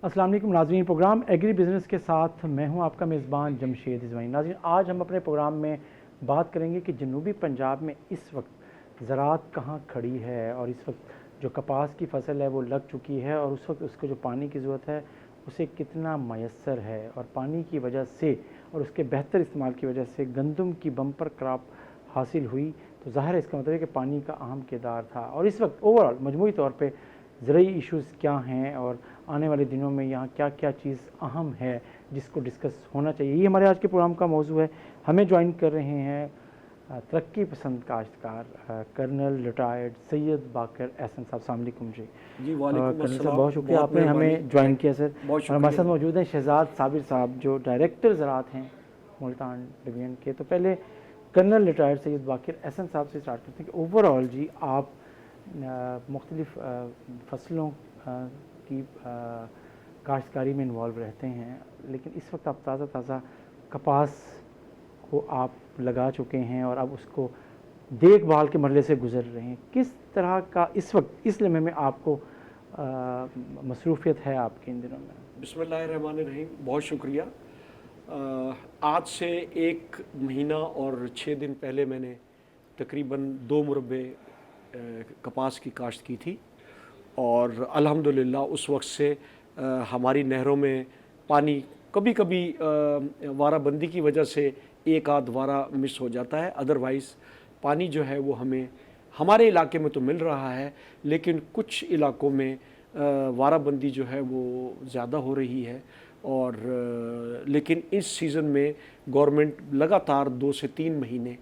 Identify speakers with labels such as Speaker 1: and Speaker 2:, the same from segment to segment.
Speaker 1: अस्सलाम वालेकुम नाज़रीन, प्रोग्राम एग्री बिज़नेस के साथ मैं हूं आपका मेज़बान जमशेद इज़वानी। नाज़रीन, आज हम अपने प्रोग्राम में बात करेंगे कि जनूबी पंजाब में इस वक्त ज़राअत कहाँ खड़ी है और इस वक्त जो कपास की फ़सल है वो लग चुकी है और उस वक्त उसको जो पानी की ज़रूरत है उसे कितना मैसर है, और पानी की वजह से और उसके बेहतर इस्तेमाल की वजह से गंदम की बम्पर क्रॉप हासिल हुई। तो ज़ाहिर है इसका मतलब है कि पानी का अहम किरदार था। और इस वक्त ओवरऑल मजमूई तौर पर ज़रूरी इश्यूज़ क्या हैं और आने वाले दिनों में यहाँ क्या क्या चीज़ अहम है जिसको डिस्कस होना चाहिए, ये हमारे आज के प्रोग्राम का मौजू है। हमें ज्वाइन कर रहे हैं तरक्की पसंद काश्तकार कर्नल रिटायर्ड सैयद बाकर एहसन साहब। अस्सलाम वालेकुम जी।
Speaker 2: जी वालेकुम
Speaker 1: कर्नल साहब,
Speaker 2: अस्सलाम,
Speaker 1: बहुत शुक्रिया
Speaker 2: बहुत
Speaker 1: आपने हमें ज्वाइन किया सर।
Speaker 2: बहुत
Speaker 1: और हमारे
Speaker 2: शुक्रिया।
Speaker 1: साथ मौजूद हैं शहजाद साबिर साहब जो डायरेक्टर ज़राअत हैं मुल्तान डिवीज़न के। तो पहले कर्नल रिटायर्ड सैयद बाकर एहसन साहब से स्टार्ट करते हैं कि ओवरऑल जी आप मुख्तलिफ़ फ़सलों की काश्तकारी में इन्वॉल्व रहते हैं, लेकिन इस वक्त आप ताज़ा कपास को आप लगा चुके हैं और अब उसको देखभाल के मरहले से गुज़र रहे हैं। किस तरह का इस वक्त इस लम्हे में आपको मसरूफ़ियत है आपके इन दिनों में?
Speaker 2: बिस्मिल्लाहिर्रहमानिर्रहीम, बहुत शुक्रिया। आज से 1 महीना और 6 दिन पहले मैंने तकरीबन 2 मुरब्बे कपास की काश्त की थी और अल्हम्दुलिल्लाह उस वक्त से हमारी नहरों में पानी कभी कभी वाराबंदी की वजह से एक आध वारा मिस हो जाता है, अदरवाइज़ पानी जो है वो हमें हमारे इलाके में तो मिल रहा है, लेकिन कुछ इलाकों में वाराबंदी जो है वो ज़्यादा हो रही है। और लेकिन इस सीज़न में गवर्नमेंट लगातार 2 से 3 महीने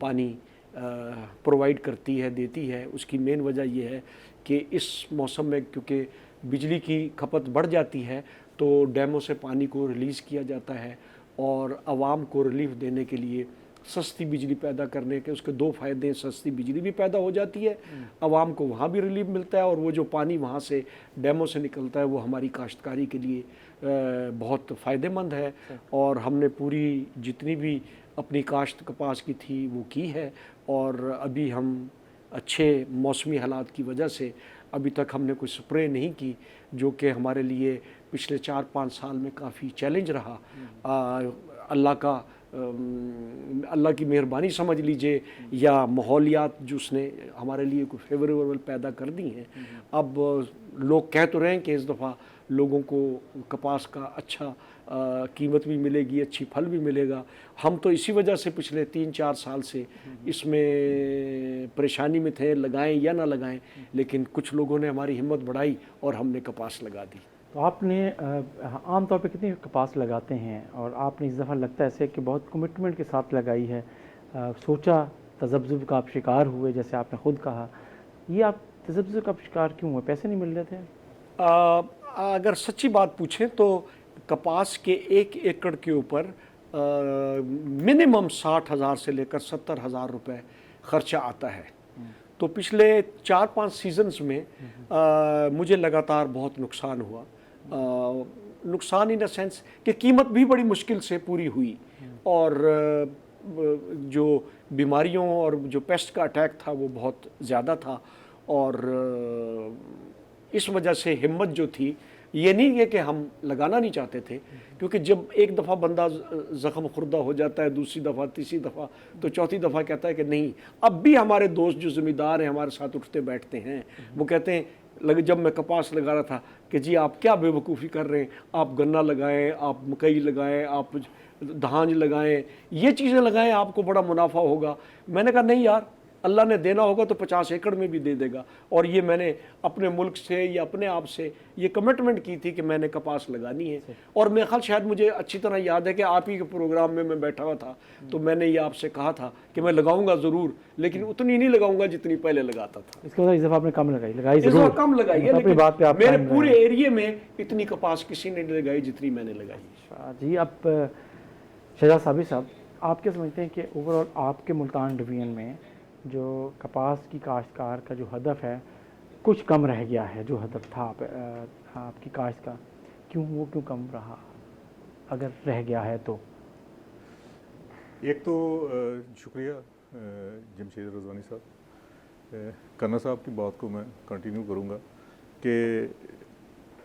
Speaker 2: पानी प्रोवाइड करती है, देती है। उसकी मेन वजह यह है कि इस मौसम में क्योंकि बिजली की खपत बढ़ जाती है तो डैमों से पानी को रिलीज़ किया जाता है और आवाम को रिलीफ देने के लिए सस्ती बिजली पैदा करने के उसके 2 फ़ायदे हैं। सस्ती बिजली भी पैदा हो जाती है, आवाम को वहाँ भी रिलीफ मिलता है, और वो जो पानी वहाँ से डैमों से निकलता है वो हमारी काश्तकारी के लिए बहुत फ़ायदेमंद है। और हमने पूरी जितनी भी अपनी काश्त कपास की थी वो की है, और अभी हम अच्छे मौसमी हालात की वजह से अभी तक हमने कोई स्प्रे नहीं की, जो कि हमारे लिए पिछले 4-5 साल में काफ़ी चैलेंज रहा। अल्लाह की मेहरबानी समझ लीजिए या माहौलियात जो उसने हमारे लिए कोई फेवरेबल पैदा कर दी हैं। अब लोग कह तो रहे हैं कि इस दफ़ा लोगों को कपास का अच्छा कीमत भी मिलेगी, अच्छी फल भी मिलेगा। हम तो इसी वजह से पिछले 3-4 साल से इसमें परेशानी में थे, लगाएं या ना लगाएं, लेकिन कुछ लोगों ने हमारी हिम्मत बढ़ाई और हमने कपास लगा दी।
Speaker 1: तो आपने आम तौर पे कितनी कपास लगाते हैं, और आपने इस दफ़ा लगता है ऐसे कि बहुत कमिटमेंट के साथ लगाई है, सोचा तज़ब्ज़ुब का आप शिकार हुए जैसे आपने ख़ुद कहा, ये आप तज़ब्ज़ुब का शिकार क्यों हुए? पैसे नहीं मिल रहे थे?
Speaker 2: अगर सच्ची बात पूछें तो कपास के 1 एकड़ के ऊपर मिनिमम 60,000 से लेकर 70,000 रुपये ख़र्चा आता है। तो पिछले 4-5 सीजन्स में मुझे लगातार बहुत नुकसान हुआ। नुकसान इन द सेंस कि कीमत भी बड़ी मुश्किल से पूरी हुई, और जो बीमारियों और जो पेस्ट का अटैक था वो बहुत ज़्यादा था, और इस वजह से हिम्मत जो थी, ये नहीं है कि हम लगाना नहीं चाहते थे, क्योंकि जब एक दफ़ा बंदा ज़ख्म खुर्दा हो जाता है, दूसरी दफ़ा, तीसरी दफ़ा, तो चौथी दफ़ा कहता है कि नहीं। अब भी हमारे दोस्त जो ज़िम्मेदार हैं हमारे साथ उठते बैठते हैं, वो कहते हैं जब मैं कपास लगा रहा था कि जी आप क्या बेवकूफ़ी कर रहे हैं, आप गन्ना लगाएं, आप मकई लगाएं, आप धान लगाएं, ये चीज़ें लगाएं, आपको बड़ा मुनाफा होगा। मैंने कहा नहीं यार, अल्लाह ने देना होगा तो 50 एकड़ में भी दे देगा। और ये मैंने अपने मुल्क से या अपने आप से ये कमिटमेंट की थी कि मैंने कपास लगानी है। और मेरे ख्याल शायद मुझे अच्छी तरह याद है कि आप ही के प्रोग्राम में मैं बैठा हुआ था, तो मैंने ये आपसे कहा था कि मैं लगाऊंगा ज़रूर, लेकिन उतनी नहीं लगाऊंगा जितनी पहले लगाता था।
Speaker 1: इसके बाद इस दफ़ा आपने कम लगाई
Speaker 2: इस दफ़ा कम लगाई है, लेकिन
Speaker 1: बात पे आप
Speaker 2: मेरे पूरे एरिया में इतनी कपास किसी ने नहीं लगाई जितनी मैंने लगाई।
Speaker 1: जी, आप शहजाद साबिर साहब, आप क्या समझते हैं कि ओवरऑल आपके मुल्तान डिवीज़न में जो कपास की काश्तकार का जो हदफ है कुछ कम रह गया है, जो हदफ था आपकी काश्त का, क्यों कम रहा, अगर रह गया है तो?
Speaker 3: एक तो शुक्रिया जमशेद रज़वानी साहब, कर्नल साहब की बात को मैं कंटिन्यू करूँगा कि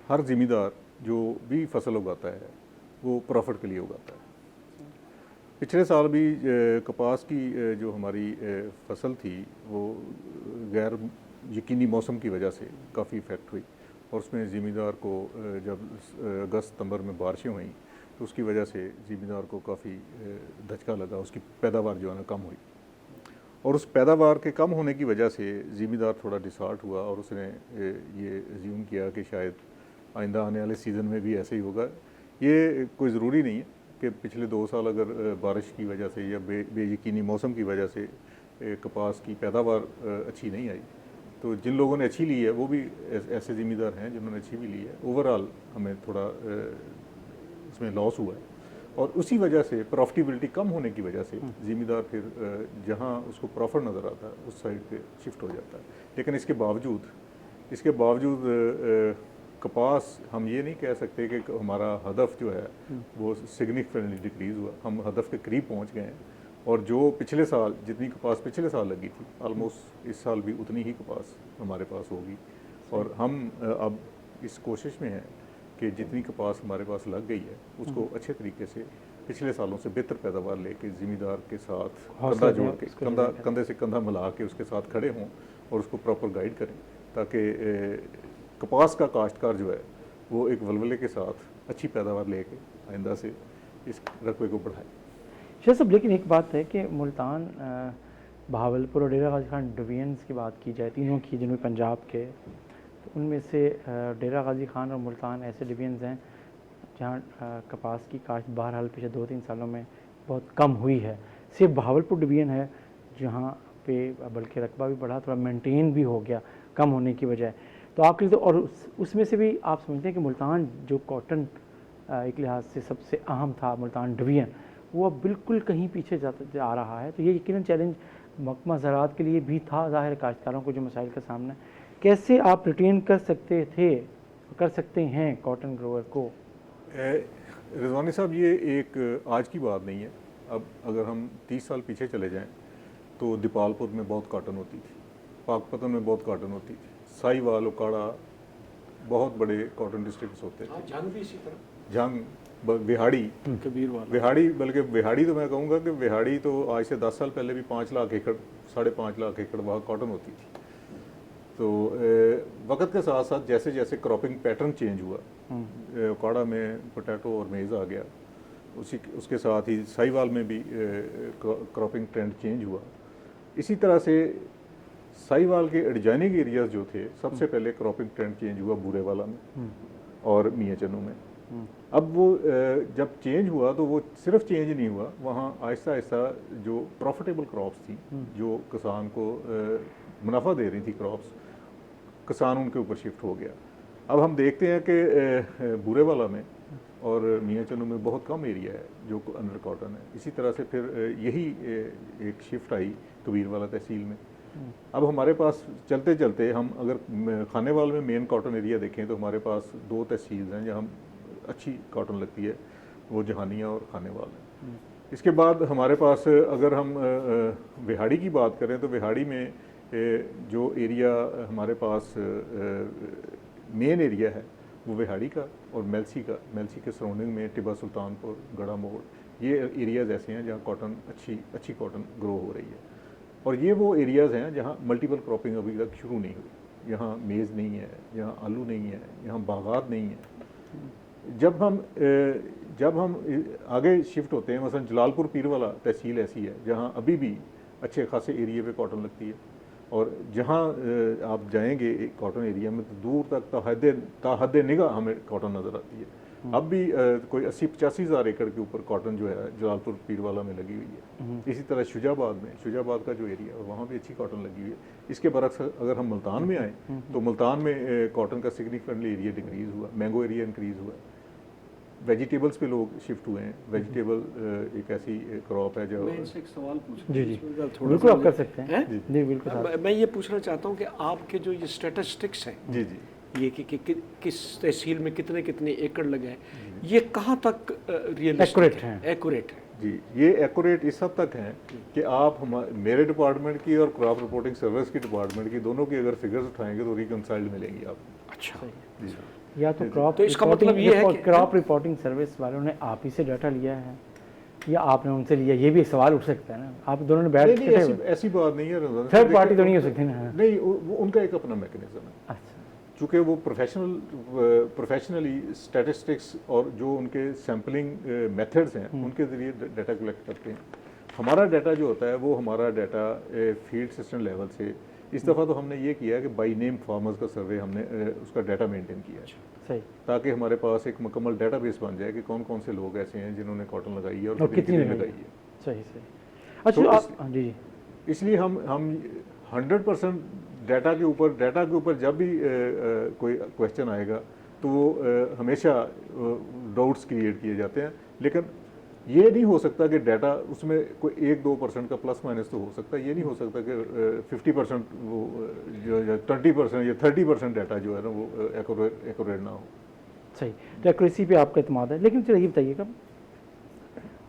Speaker 3: हर ज़िम्मेदार जो भी फसल उगाता है वो प्रॉफिट के लिए उगाता है। पिछले साल भी कपास की जो हमारी फसल थी वो गैर यकीनी मौसम की वजह से काफ़ी इफ़ेक्ट हुई, और उसमें ज़मींदार को जब अगस्त सितंबर में बारिशें हुई तो उसकी वजह से ज़मींदार को काफ़ी धचका लगा, उसकी पैदावार जो है ना कम हुई, और उस पैदावार के कम होने की वजह से ज़मींदार थोड़ा डिसहार्ट हुआ और उसने ये अज्यूम किया कि शायद आइंदा आने वाले सीज़न में भी ऐसे ही होगा। ये कोई ज़रूरी नहीं है कि पिछले 2 साल अगर बारिश की वजह से या बेयकीनी मौसम की वजह से कपास की पैदावार अच्छी नहीं आई, तो जिन लोगों ने अच्छी ली है वो भी ऐसे ज़मींदार हैं जिन्होंने अच्छी भी ली है। ओवरऑल हमें थोड़ा इसमें लॉस हुआ है, और उसी वजह से प्रॉफिटेबिलिटी कम होने की वजह से ज़मींदार फिर जहाँ उसको प्रॉफिट नज़र आता है उस साइड पे शिफ्ट हो जाता है। लेकिन इसके बावजूद कपास हम ये नहीं कह सकते कि हमारा हदफ जो है वो सिग्निफिकेंटली डिक्रीज़ हुआ, हम हदफ के करीब पहुंच गए हैं, और जो पिछले साल जितनी कपास पिछले साल लगी थी ऑलमोस्ट इस साल भी उतनी ही कपास हमारे पास होगी। और हम अब इस कोशिश में हैं कि जितनी कपास हमारे पास लग गई है उसको अच्छे तरीके से पिछले सालों से बेहतर पैदावार लेके ज़मींदार के साथ कंधा जोड़ के कंधे से कंधा मिला के उसके साथ खड़े हों और उसको प्रॉपर गाइड करें, ताकि कपास का काश्तकार जो है वो एक वलवले के साथ अच्छी पैदावार लेके आइंदा से इस रकबे को बढ़ाए।
Speaker 1: शाह साहब, लेकिन एक बात है कि मुल्तान, बहावलपुर और डेरा गाजी खान डिवीजन्स की बात की जाए, तीनों की जनूबी पंजाब के, तो उनमें से डेरा गाजी खान और मुल्तान ऐसे डिवीजन्स हैं जहाँ कपास की काश्त बहरहाल पिछले 2-3 सालों में बहुत कम हुई है। सिर्फ बहावलपुर डिवीज़न है जहाँ पे बल्कि रकबा भी बढ़ा, थोड़ा मेंटेन भी हो गया कम होने की बजाय। तो आपके लिए तो, और उसमें से भी आप समझते हैं कि मुल्तान जो कॉटन एक लिहाज से सबसे अहम था, मुल्तान डिवीज़न, वो अब बिल्कुल कहीं पीछे जा रहा है। तो ये यकीनन चैलेंज महकमा ज़राअत के लिए भी था, ज़ाहिर काश्तकारों को जो मसाइल का सामना, कैसे आप रिटेन कर सकते थे, कर सकते हैं कॉटन ग्रोवर को?
Speaker 3: रिजवानी साहब, ये एक आज की बात नहीं है। अब अगर हम 30 साल पीछे चले जाएं तो दीपालपुर में बहुत कॉटन होती थी, पाकपतन में बहुत कॉटन होती थी, साहिवाल, उकाड़ा बहुत बड़े कॉटन डिस्ट्रिक्ट्स होते थे।
Speaker 2: जंग भी इसी तरह,
Speaker 3: जंग, विहाड़ी,
Speaker 2: कबीर वाला,
Speaker 3: विहाड़ी, बल्कि विहाड़ी तो मैं कहूँगा कि विहाड़ी तो आज से 10 साल पहले भी 5 लाख एकड़, 5.5 लाख एकड़ वहाँ कॉटन होती थी। तो वक्त के साथ साथ जैसे जैसे क्रॉपिंग पैटर्न चेंज हुआ, उकाड़ा में पोटैटो और मेज़ आ गया, उसके साथ ही साहिवाल में भी क्रॉपिंग ट्रेंड चेंज हुआ। इसी तरह से साहिवाल के एडजॉइनिंग एरियाज जो थे, सबसे पहले क्रॉपिंग ट्रेंड चेंज हुआ बूरेवाला में और मियाँ चन्नू में। अब वो जब चेंज हुआ तो वो सिर्फ चेंज नहीं हुआ, वहाँ आहिस्ता आहिस्ता जो प्रॉफिटेबल क्रॉप्स थी, जो किसान को मुनाफा दे रही थी क्रॉप्स, किसान उनके ऊपर शिफ्ट हो गया। अब हम देखते हैं कि बूरेवाला में और मियाँ चन्नू में बहुत कम एरिया है जो अंडर कॉटन है। इसी तरह से फिर यही एक शिफ्ट आई कबीरवाला तहसील में। अब हमारे पास चलते चलते हम अगर खानेवाल में मेन कॉटन एरिया देखें तो हमारे पास 2 तहसील हैं जहाँ अच्छी कॉटन लगती है, वो जहानिया और खानेवाल है। इसके बाद हमारे पास अगर हम विहाड़ी की बात करें तो विहाड़ी में जो एरिया हमारे पास मेन एरिया है वो विहाड़ी का और मेलसी के सराउंडिंग में टिब्बा सुल्तानपुर, गड़ा मोड़, ये एरियाज़ ऐसे हैं जहाँ कॉटन अच्छी कॉटन ग्रो हो रही है। और ये वो एरियाज़ हैं जहाँ मल्टीपल क्रॉपिंग अभी तक शुरू नहीं हुई। यहाँ मेज़ नहीं है, यहाँ आलू नहीं है, यहाँ बागात नहीं है। जब हम आगे शिफ्ट होते हैं, मसलन जलालपुर पीरवाला तहसील ऐसी है जहाँ अभी भी अच्छे खासे एरिया पे कॉटन लगती है, और जहाँ आप जाएंगे कॉटन एरिया में तो दूर तक ताहद निगाह हमें कॉटन नज़र आती है। अब भी कोई 80-85 हज़ार एकड़ के ऊपर कॉटन जो है जलालपुर पीरवाला में लगी हुई है। इसी तरह शुजाबाद का जो एरिया है वहाँ भी अच्छी कॉटन लगी हुई है। इसके बरक्स अगर हम मुल्तान में आए तो मुल्तान में कॉटन का सिग्निफिकेंटली एरिया डिक्रीज़ हुआ, मैंगो एरिया इंक्रीज़ हुआ, वेजिटेबल्स पे लोग शिफ्ट हुए हैं। वेजिटेबल एक ऐसी क्रॉप है जो,
Speaker 2: मैं इनसे एक सवाल पूछूं।
Speaker 1: जी बिल्कुल आप कर सकते हैं। जी बिल्कुल।
Speaker 2: मैं ये पूछना चाहता हूँ कि आपके जो ये स्टैटिस्टिक्स हैं,
Speaker 3: जी
Speaker 2: ये कि किस तहसील में कितने एकड़ लगे हैं, ये कहाँ तक रियलिस्टिक है, एक्यूरेट है?
Speaker 3: जी, ये एक्यूरेट इस हद तक हैं कि आप मेरे डिपार्टमेंट की और क्रॉप रिपोर्टिंग सर्विस की डिपार्टमेंट की दोनों की अगर फिगर्स उठाएंगे तो रिकंसाइल्ड मिलेंगी आपको।
Speaker 2: अच्छा
Speaker 3: जी।
Speaker 1: या तो क्रॉप
Speaker 2: तो इसका मतलब ये है कि
Speaker 1: क्रॉप रिपोर्टिंग सर्विस वालों ने आप ही से डाटा लिया है या आपने उनसे लिया, ये भी एक सवाल उठ सकता है ना। आप दोनों ने बैठ
Speaker 3: नहीं, ऐसी बात नहीं है,
Speaker 1: थर्ड पार्टी तो नहीं हो सकती ना।
Speaker 3: नहीं, उनका एक अपना मैकेनिज्म है।
Speaker 1: अच्छा,
Speaker 3: चूँकि वो प्रोफेशनली स्टैटिस्टिक्स और जो उनके सैम्पलिंग मेथड्स हैं उनके ज़रिए डाटा कलेक्ट करते हैं। हमारा डाटा जो होता है वो हमारा डाटा फील्ड सिस्टम लेवल से, इस दफ़ा तो हमने ये किया कि बाई नेम फार्मर्स का सर्वे हमने उसका डाटा मेंटेन किया है,
Speaker 1: सही,
Speaker 3: ताकि हमारे पास एक मुकम्मल डाटाबेस बन जाए कि कौन कौन से लोग ऐसे हैं जिन्होंने कॉटन लगाई है और
Speaker 1: कितनी
Speaker 3: लगाई है।
Speaker 1: सही सही। अच्छा
Speaker 3: तो
Speaker 1: आप जी जी,
Speaker 3: इसलिए हम 100% डाटा के ऊपर जब भी कोई क्वेश्चन आएगा तो वो हमेशा डाउट्स क्रिएट किए जाते हैं, लेकिन ये नहीं हो सकता कि डाटा उसमें कोई 1-2% का प्लस माइनस तो हो सकता है। ये नहीं हो सकता कि 50% वो जो 20% या 30% डाटा जो है ना वो एक्यूरेट ना हो।
Speaker 1: सही, तो एक्यूरेसी पे आपका एतमाद है। लेकिन चलिए ये बताइएगा,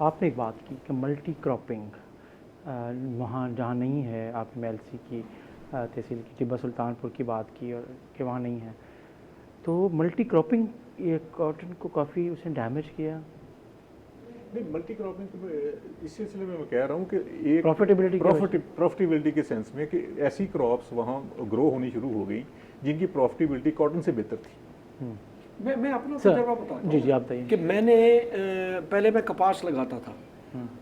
Speaker 1: आपने एक बात की कि मल्टी क्रॉपिंग वहाँ जहाँ नहीं है, आपने MLC की तहसील की टिब्बा सुल्तानपुर की बात की और कि वहाँ नहीं है, तो मल्टी क्रॉपिंग ये कॉटन को काफ़ी उसने डैमेज किया।
Speaker 3: नहीं, मल्टी क्रॉपिंग इस सिलसिले में मैं कह रहा हूँ कि एक प्रॉफिटेबिलिटी के सेंस में कि ऐसी क्रॉप्स वहाँ ग्रो होनी शुरू हो गई जिनकी प्रॉफिटेबिलिटी कॉटन से बेहतर थी।
Speaker 2: मैं अपना तजुर्बा बताता हूँ।
Speaker 1: जी जी, आप बताइए।
Speaker 2: कि मैंने पहले मैं कपास लगाता था,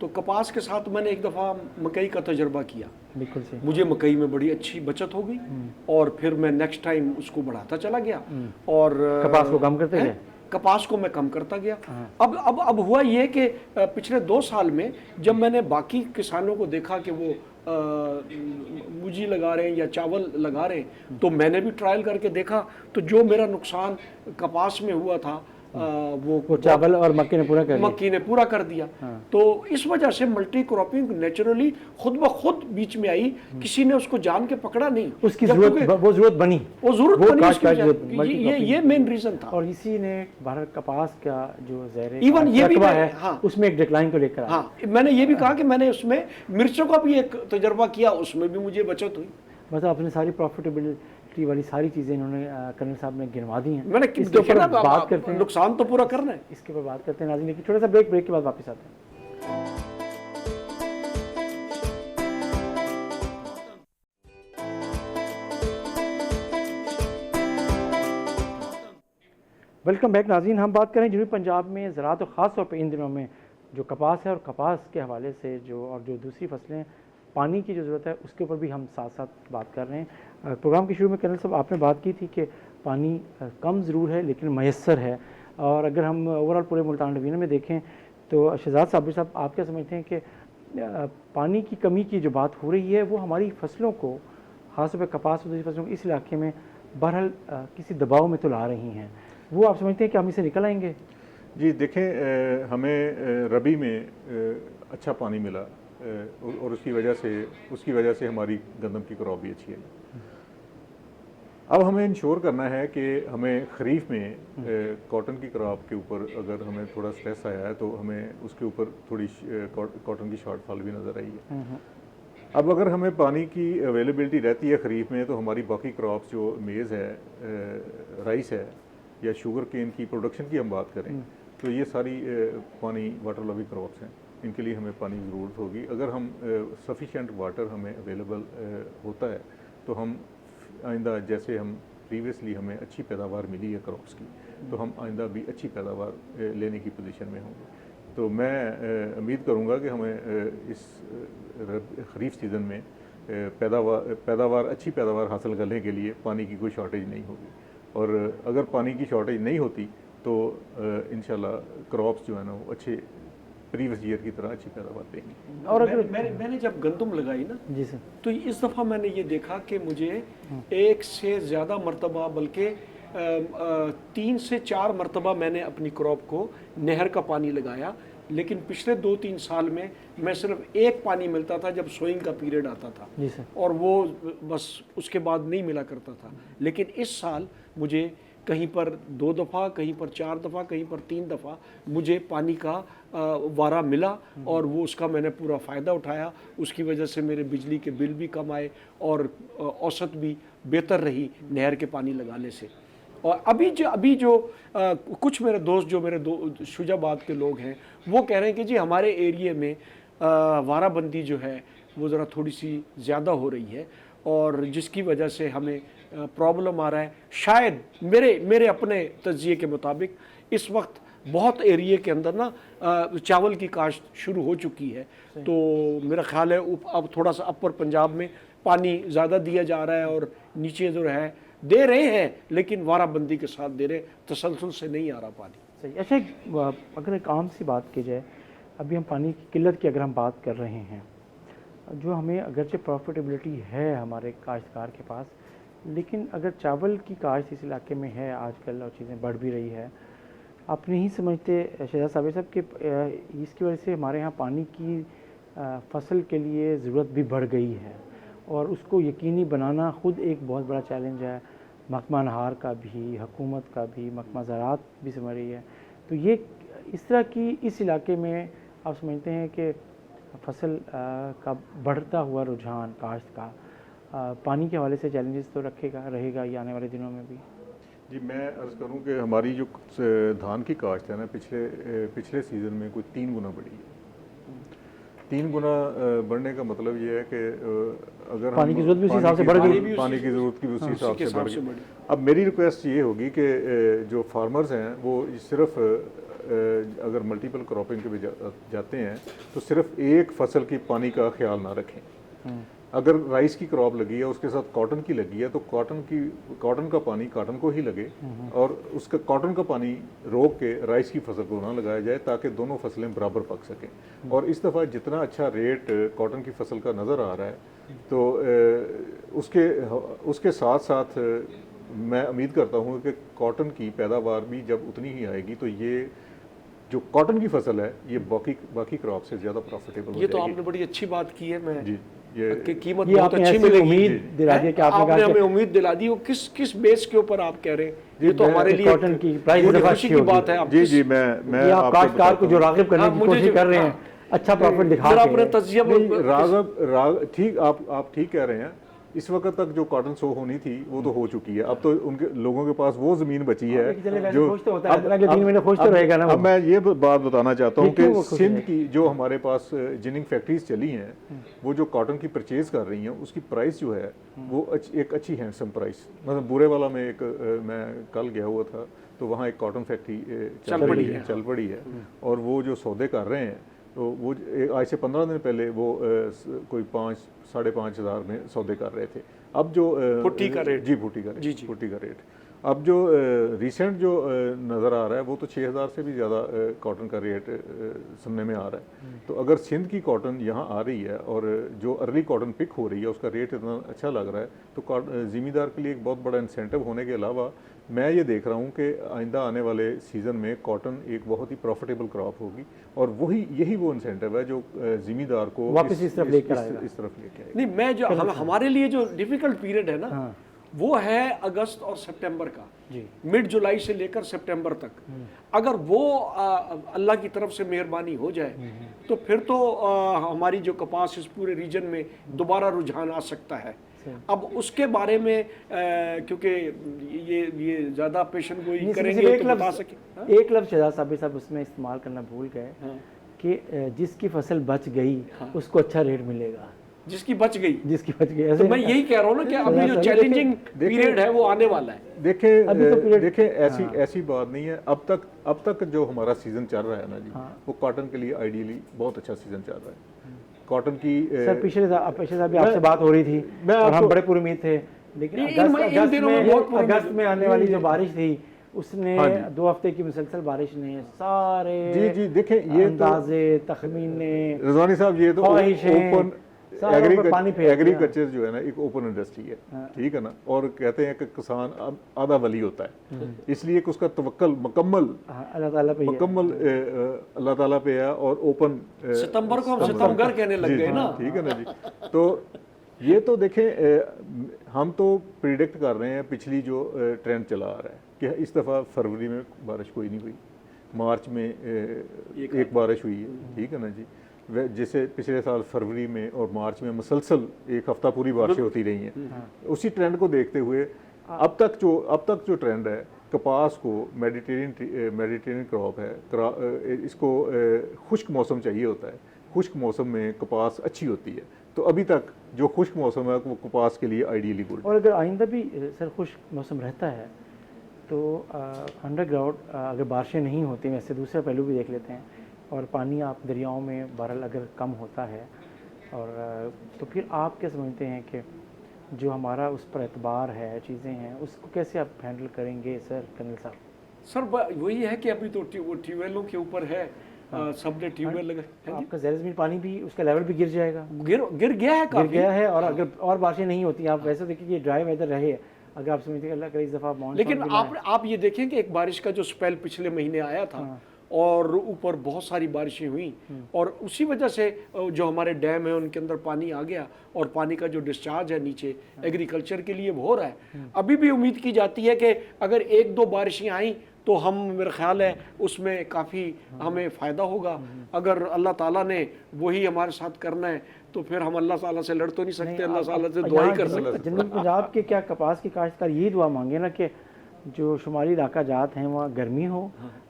Speaker 2: तो कपास के साथ मैंने एक दफ़ा मकई का तजुर्बा किया।
Speaker 1: बिल्कुल सही।
Speaker 2: मुझे मकई में बड़ी अच्छी बचत हो गई और फिर मैं नेक्स्ट टाइम उसको बढ़ाता चला गया और
Speaker 1: कपास को कम करते गए।
Speaker 2: कपास को मैं कम करता गया। अब हुआ ये कि पिछले 2 साल में जब मैंने बाकी किसानों को देखा कि वो मूंजी लगा रहे हैं या चावल लगा रहे हैं, तो मैंने भी ट्रायल करके देखा, तो जो मेरा नुकसान कपास में हुआ था वो
Speaker 1: चावल और मक्की ने पूरा कर दिया।
Speaker 2: तो इस वजह से मल्टी क्रॉपिंग नेचुरली खुद ब खुद बीच में आई, किसी ने उसको जान के पकड़ा नहीं,
Speaker 1: उसकी जरूरत बनी
Speaker 2: ये मेन रीजन था।
Speaker 1: और इसी ने भारत कपास का जो
Speaker 2: इवन ये भी
Speaker 1: है
Speaker 2: हाँ,
Speaker 1: उसमें एक डिक्लाइन को लेकर
Speaker 2: हाँ, मैंने ये भी कहा कि मैंने उसमें मिर्चों का भी एक तजर्बा किया, उसमें भी मुझे बचत हुई।
Speaker 1: मतलब अपनी सारी प्रॉफिटेबिलिटी वाली सारी चीज़ें इन्होंने कर्नल साहब ने गिनवा दी हैं।
Speaker 2: मैंने
Speaker 1: इसके ऊपर बात करते हैं,
Speaker 2: नुकसान तो पूरा करना है,
Speaker 1: इसके ऊपर बात करते हैं नाज़रीन। लेकिन छोटा सा ब्रेक के बाद वापस आते हैं। वेलकम बैक नाज़रीन। हम बात करें जनूबी पंजाब में ज़राअत और ख़ास तौर पर इन दिनों में जो कपास है और कपास के हवाले से जो दूसरी फसलें, पानी की जो ज़रूरत है उसके ऊपर भी हम साथ साथ बात कर रहे हैं। प्रोग्राम के शुरू में कर्नल साहब आपने बात की थी कि पानी कम ज़रूर है लेकिन मैसर है, और अगर हम ओवरऑल पूरे मुल्तान डिवीज़न में देखें तो शहजाद साबिर साहब आप क्या समझते हैं कि पानी की कमी की जो बात हो रही है वो हमारी फसलों को, ख़ासतौर पर कपास और दूसरी फसलों को इस इलाके में बहरहाल किसी दबाव में तो ला रही हैं, वो आप समझते हैं कि हम इसे निकल आएंगे?
Speaker 3: जी देखें, हमें रबी में अच्छा पानी मिला और उसकी वजह से हमारी गंदम की क्रॉप भी अच्छी आई। अब हमें इंश्योर करना है कि हमें खरीफ में कॉटन की क्रॉप के ऊपर अगर हमें थोड़ा स्ट्रेस आया है तो हमें उसके ऊपर थोड़ी कॉटन की शॉर्टफॉल भी नज़र आई है। अब अगर हमें पानी की अवेलेबिलिटी रहती है खरीफ में तो हमारी बाकी क्रॉप्स जो मेज़ है, राइस है या शुगर केन की प्रोडक्शन की हम बात करें तो ये सारी पानी वाटर लविंग क्रॉप्स हैं, इनके लिए हमें पानी की ज़रूरत होगी। अगर हम सफिशेंट वाटर हमें अवेलेबल होता है तो हम आइंदा, जैसे हम प्रीवियसली हमें अच्छी पैदावार मिली है क्रॉप्स की, तो हम आइंदा भी अच्छी पैदावार लेने की पोजीशन में होंगे। तो मैं उम्मीद करूंगा कि हमें इस खरीफ सीज़न में अच्छी पैदावार हासिल करने के लिए पानी की कोई शॉर्टेज नहीं होगी, और अगर पानी की शॉर्टेज नहीं होती तो इंशाल्लाह क्रॉप्स जो है ना वो अच्छे प्रीवियस ईयर की तरह अच्छी पैदावार देंगी।
Speaker 2: और अगर मैंने जब गंदम लगाई ना
Speaker 1: जी सर, तो
Speaker 2: इस दफ़ा मैंने ये देखा कि मुझे एक से ज़्यादा मरतबा, बल्कि 3 से 4 मरतबा मैंने अपनी क्रॉप को नहर का पानी लगाया, लेकिन पिछले 2-3 साल में मैं सिर्फ एक पानी मिलता था जब सोइंग का पीरियड आता था
Speaker 1: जी सर, और
Speaker 2: वो बस उसके बाद नहीं मिला करता था। लेकिन इस साल मुझे कहीं पर 2 दफ़ा, कहीं पर 4 दफ़ा, कहीं पर 3 दफ़ा मुझे पानी का वारा मिला और वो उसका मैंने पूरा फ़ायदा उठाया। उसकी वजह से मेरे बिजली के बिल भी कम आए और औसत भी बेहतर रही नहर के पानी लगाने से। और अभी जो कुछ मेरे दोस्त जो मेरे शुजाबाद के लोग हैं वो कह रहे हैं कि जी हमारे एरिया में वाराबंदी जो है वो ज़रा थोड़ी सी ज़्यादा हो रही है और जिसकी वजह से हमें प्रॉब्लम आ रहा है। शायद मेरे अपने तज्जिए के मुताबिक इस वक्त बहुत एरिया के अंदर ना चावल की काश्त शुरू हो चुकी है, तो मेरा ख्याल है अब थोड़ा सा अपर पंजाब में पानी ज़्यादा दिया जा रहा है और नीचे जो है दे रहे हैं, लेकिन वाराबंदी के साथ दे रहे, तसलसल से नहीं आ रहा पानी।
Speaker 1: सही। अच्छा, अगर एक आम सी बात की जाए, अभी हम पानी की किल्लत की अगर हम बात कर रहे हैं, जो हमें अगरचे प्रॉफिटेबिलिटी है हमारे काश्तकार के पास, लेकिन अगर चावल की काश्त इस इलाके में है आजकल और चीज़ें बढ़ भी रही है, आप नहीं समझते शहजाद साहब कि इसकी वजह से हमारे यहाँ पानी की फसल के लिए ज़रूरत भी बढ़ गई है और उसको यकीनी बनाना खुद एक बहुत बड़ा चैलेंज है, महकमा नहार का भी, हुकूमत का भी, महकमा ज़राअत भी समझ रही है। तो ये इस तरह की इस इलाके में आप समझते हैं कि फसल का बढ़ता हुआ रुझान काश्त का पानी के हवाले से चैलेंजेस तो रहेगा ये आने वाले दिनों में भी?
Speaker 3: जी, मैं अर्ज़ करूं कि हमारी जो धान की काश्त है ना, पिछले सीज़न में कोई 3 गुना बढ़ी है। 3 गुना बढ़ने का मतलब ये है कि अगर
Speaker 1: पानी की ज़रूरत भी उसी हिसाब से बढ़ गई,
Speaker 3: पानी की ज़रूरत की भी उसी हिसाब से बढ़
Speaker 2: बढ़ी।
Speaker 3: गई। अब मेरी रिक्वेस्ट ये होगी कि जो फार्मर्स हैं वो सिर्फ अगर मल्टीपल क्रॉपिंग के भी जाते हैं तो सिर्फ एक फसल की पानी का ख्याल ना रखें। अगर राइस की क्रॉप लगी है उसके साथ कॉटन की लगी है तो कॉटन का पानी कॉटन को ही लगे और उसका कॉटन का पानी रोक के राइस की फसल को ना लगाया जाए ताकि दोनों फसलें बराबर पक सकें। और इस दफ़ा जितना अच्छा रेट कॉटन की फसल का नज़र आ रहा है तो उसके साथ साथ मैं उम्मीद करता हूँ कि कॉटन की पैदावार भी जब उतनी ही आएगी तो ये जो कॉटन की फसल है ये बाकी क्रॉप से ज़्यादा प्रॉफिटेबल हो
Speaker 2: ये
Speaker 3: जाएगी।
Speaker 2: तो आपने बड़ी अच्छी बात की है। मैं
Speaker 3: जी,
Speaker 2: कि कीमत
Speaker 1: ये
Speaker 2: बहुत
Speaker 1: आपने
Speaker 2: अच्छी
Speaker 1: ऐसी
Speaker 2: मिलेगी।
Speaker 1: उम्मीद दिला दी कि आपने कहा
Speaker 2: हमें
Speaker 1: कि
Speaker 2: उम्मीद दिला दी। वो किस बेस के ऊपर आप कह रहे हैं? ये तो
Speaker 3: मैं
Speaker 2: हमारे लिए
Speaker 1: कॉटन की प्राइस
Speaker 2: बड़ी
Speaker 1: दफा
Speaker 2: खुशी
Speaker 1: अच्छी
Speaker 2: की
Speaker 1: होगी।
Speaker 2: बात है। आप
Speaker 3: जी जी, मैं
Speaker 1: ये आप
Speaker 3: आपको
Speaker 1: काश्तकार को जो
Speaker 3: बताता हूँ।
Speaker 1: राग़िब करने
Speaker 2: हाँ,
Speaker 1: की
Speaker 2: मुझे
Speaker 1: कोशिश
Speaker 2: जो-
Speaker 1: कर रहे हैं, अच्छा प्रॉफिट दिखा
Speaker 2: जरा
Speaker 1: के।
Speaker 2: अपने तज्जिया
Speaker 3: नहीं, ठीक आप ठीक कह रहे हैं। इस वक्त तक जो कॉटन शो होनी थी वो तो हो चुकी है। अब तो उनके लोगों के पास वो ज़मीन बची है जो
Speaker 1: खुश तो होता है, अगले 3 महीने खुश तो रहेगा ना वो।
Speaker 3: अब मैं ये बात बताना चाहता हूँ
Speaker 1: ये क्यों
Speaker 3: कि
Speaker 1: वो खुश
Speaker 3: सिंध
Speaker 1: है?
Speaker 3: की जो हमारे पास जिनिंग फैक्ट्रीज चली हैं वो जो कॉटन की परचेज कर रही हैं उसकी प्राइस जो है वो एक अच्छी हैंडसम प्राइस, मतलब बुरे वाला में मैं कल गया हुआ था तो वहाँ एक कॉटन फैक्ट्री चल पड़ी है और वो जो सौदे कर रहे हैं तो वो आज से 15 दिन पहले वो कोई 5-5.5 हज़ार में सौदे कर रहे थे। अब जो
Speaker 2: भुट्टी का रेट,
Speaker 3: जी भुट्टी का
Speaker 2: जी, जी।
Speaker 3: भुट्टी का रेट अब जो रिसेंट जो नज़र आ रहा है वो तो 6,000 से भी ज़्यादा कॉटन का रेट सुनने में आ रहा है। तो अगर सिंध की कॉटन यहाँ आ रही है और जो अर्ली कॉटन पिक हो रही है उसका रेट इतना अच्छा लग रहा है तो ज़मींदार के लिए एक बहुत बड़ा इंसेंटिव होने के अलावा मैं ये देख रहा हूँ कि आइंदा आने वाले सीज़न में कॉटन एक बहुत ही प्रॉफिटेबल क्रॉप होगी और यही वो इंसेंटिव है जो ज़मींदार को
Speaker 1: वापस इस तरफ लेकर आएगा।
Speaker 3: इस तरफ लेके आएगा।
Speaker 2: नहीं, मैं जो हमारे लिए जो डिफिकल्ट पीरियड है ना वो है अगस्त और सितंबर का, मिड जुलाई से लेकर सितंबर तक। अगर वो अल्लाह की तरफ से मेहरबानी हो जाए तो फिर तो हमारी जो कपास इस पूरे रीजन में दोबारा रुझान आ सकता है। अब उसके बारे में क्योंकि ये ज़्यादा पेशन गोई करेंगे तो बता सके।
Speaker 1: एक लफ्ज़ शहजाद साहब उसमें इस्तेमाल करना भूल गए कि जिसकी फसल बच गई उसको अच्छा रेट मिलेगा,
Speaker 2: जिसकी बच गई।
Speaker 1: ऐसे
Speaker 2: तो मैं यही कह रहा हूँ ना कि अभी जो चैलेंजिंग पीरियड है वो आने वाला है।
Speaker 3: देखें ऐसी बात नहीं है। अब तक जो हमारा सीजन चल रहा है ना जी वो कॉटन के लिए आइडियली बहुत अच्छा सीजन चल रहा है। कॉटन की
Speaker 1: सर पिछले साल भी आपसे बात हो रही थी और हम बड़े पुरउम्मीद थे, लेकिन अगस्त में आने वाली जो बारिश थी उसने 2 हफ्ते की मुसलसल बारिश ने सारे
Speaker 3: जी देखें ये
Speaker 1: अंदाजे तखमीने
Speaker 3: रज़वानी साहब ये तो ओपन एग्रीकल्चर जो है ना एक ओपन इंडस्ट्री है, ठीक है ना। और कहते हैं कि किसान आधा वली होता है, इसलिए कि उसका तवक्कल मुकम्मल अल्लाह ताला पे है और ओपन।
Speaker 2: सितंबर को हम सितमगर कहने लग गए ना,
Speaker 3: ठीक है ना जी। तो ये तो देखें हम तो प्रिडिक्ट कर रहे हैं पिछली जो ट्रेंड चला आ रहा है कि इस दफ़ा फरवरी में बारिश कोई नहीं हुई, मार्च में एक बारिश हुई है, ठीक है ना जी। जैसे पिछले साल फरवरी में और मार्च में मुसलसल एक हफ्ता पूरी बारिशें होती रही हैं। उसी ट्रेंड को देखते हुए अब तक जो ट्रेंड है, कपास को मेडिटेरियन क्रॉप है, इसको खुश्क मौसम चाहिए होता है, खुश्क मौसम में कपास अच्छी होती है, तो अभी तक जो खुश्क मौसम है वो कपास के लिए आइडियली गुड।
Speaker 1: और अगर आइंदा भी सर खुश्क मौसम रहता है तो अंडरग्राउंड अगर बारिशें नहीं होती, वैसे दूसरा पहलू भी देख लेते हैं, और पानी आप दरियाओं में बहरहाल अगर कम होता है और तो फिर आप क्या समझते हैं कि जो हमारा उस पर एतबार है, चीज़ें हैं, उसको कैसे आप हैंडल करेंगे सर कर्नल साहब?
Speaker 2: सर वही है कि अभी तो वो ट्यूबवेलों के ऊपर है, सबने ट्यूबवेल लगा है जी।
Speaker 1: आपका ज़मीन पानी भी उसका लेवल भी गिर जाएगा,
Speaker 2: गिर गया है
Speaker 1: गिर
Speaker 2: काफी।
Speaker 1: गया है। और अगर और बारिशें नहीं होती, आप वैसे देखिए कि ड्राई वेदर रहे, अगर आप समझते हैं अल्लाह करे इस दफ़ा मानसून
Speaker 2: लेकिन
Speaker 1: भी ना आए।
Speaker 2: आप ये देखें कि एक बारिश का जो स्पेल पिछले महीने आया था और ऊपर बहुत सारी बारिशें हुई और उसी वजह से जो हमारे डैम है उनके अंदर पानी आ गया और पानी का जो डिस्चार्ज है नीचे एग्रीकल्चर के लिए वो हो रहा है। अभी भी उम्मीद की जाती है कि अगर एक दो बारिशें आई तो हम, मेरा ख्याल है उसमें काफ़ी हमें फ़ायदा होगा। अगर अल्लाह ताला ने वही हमारे साथ करना है तो फिर हम अल्लाह ताला से लड़ तो नहीं सकते, अल्लाह ताला से दुआ ही कर सकते।
Speaker 1: जनूबी पंजाब के क्या कपास की काश्तकार यही दुआ मांगे ना कि जो शुमाली इलाका जात हैं वहाँ गर्मी हो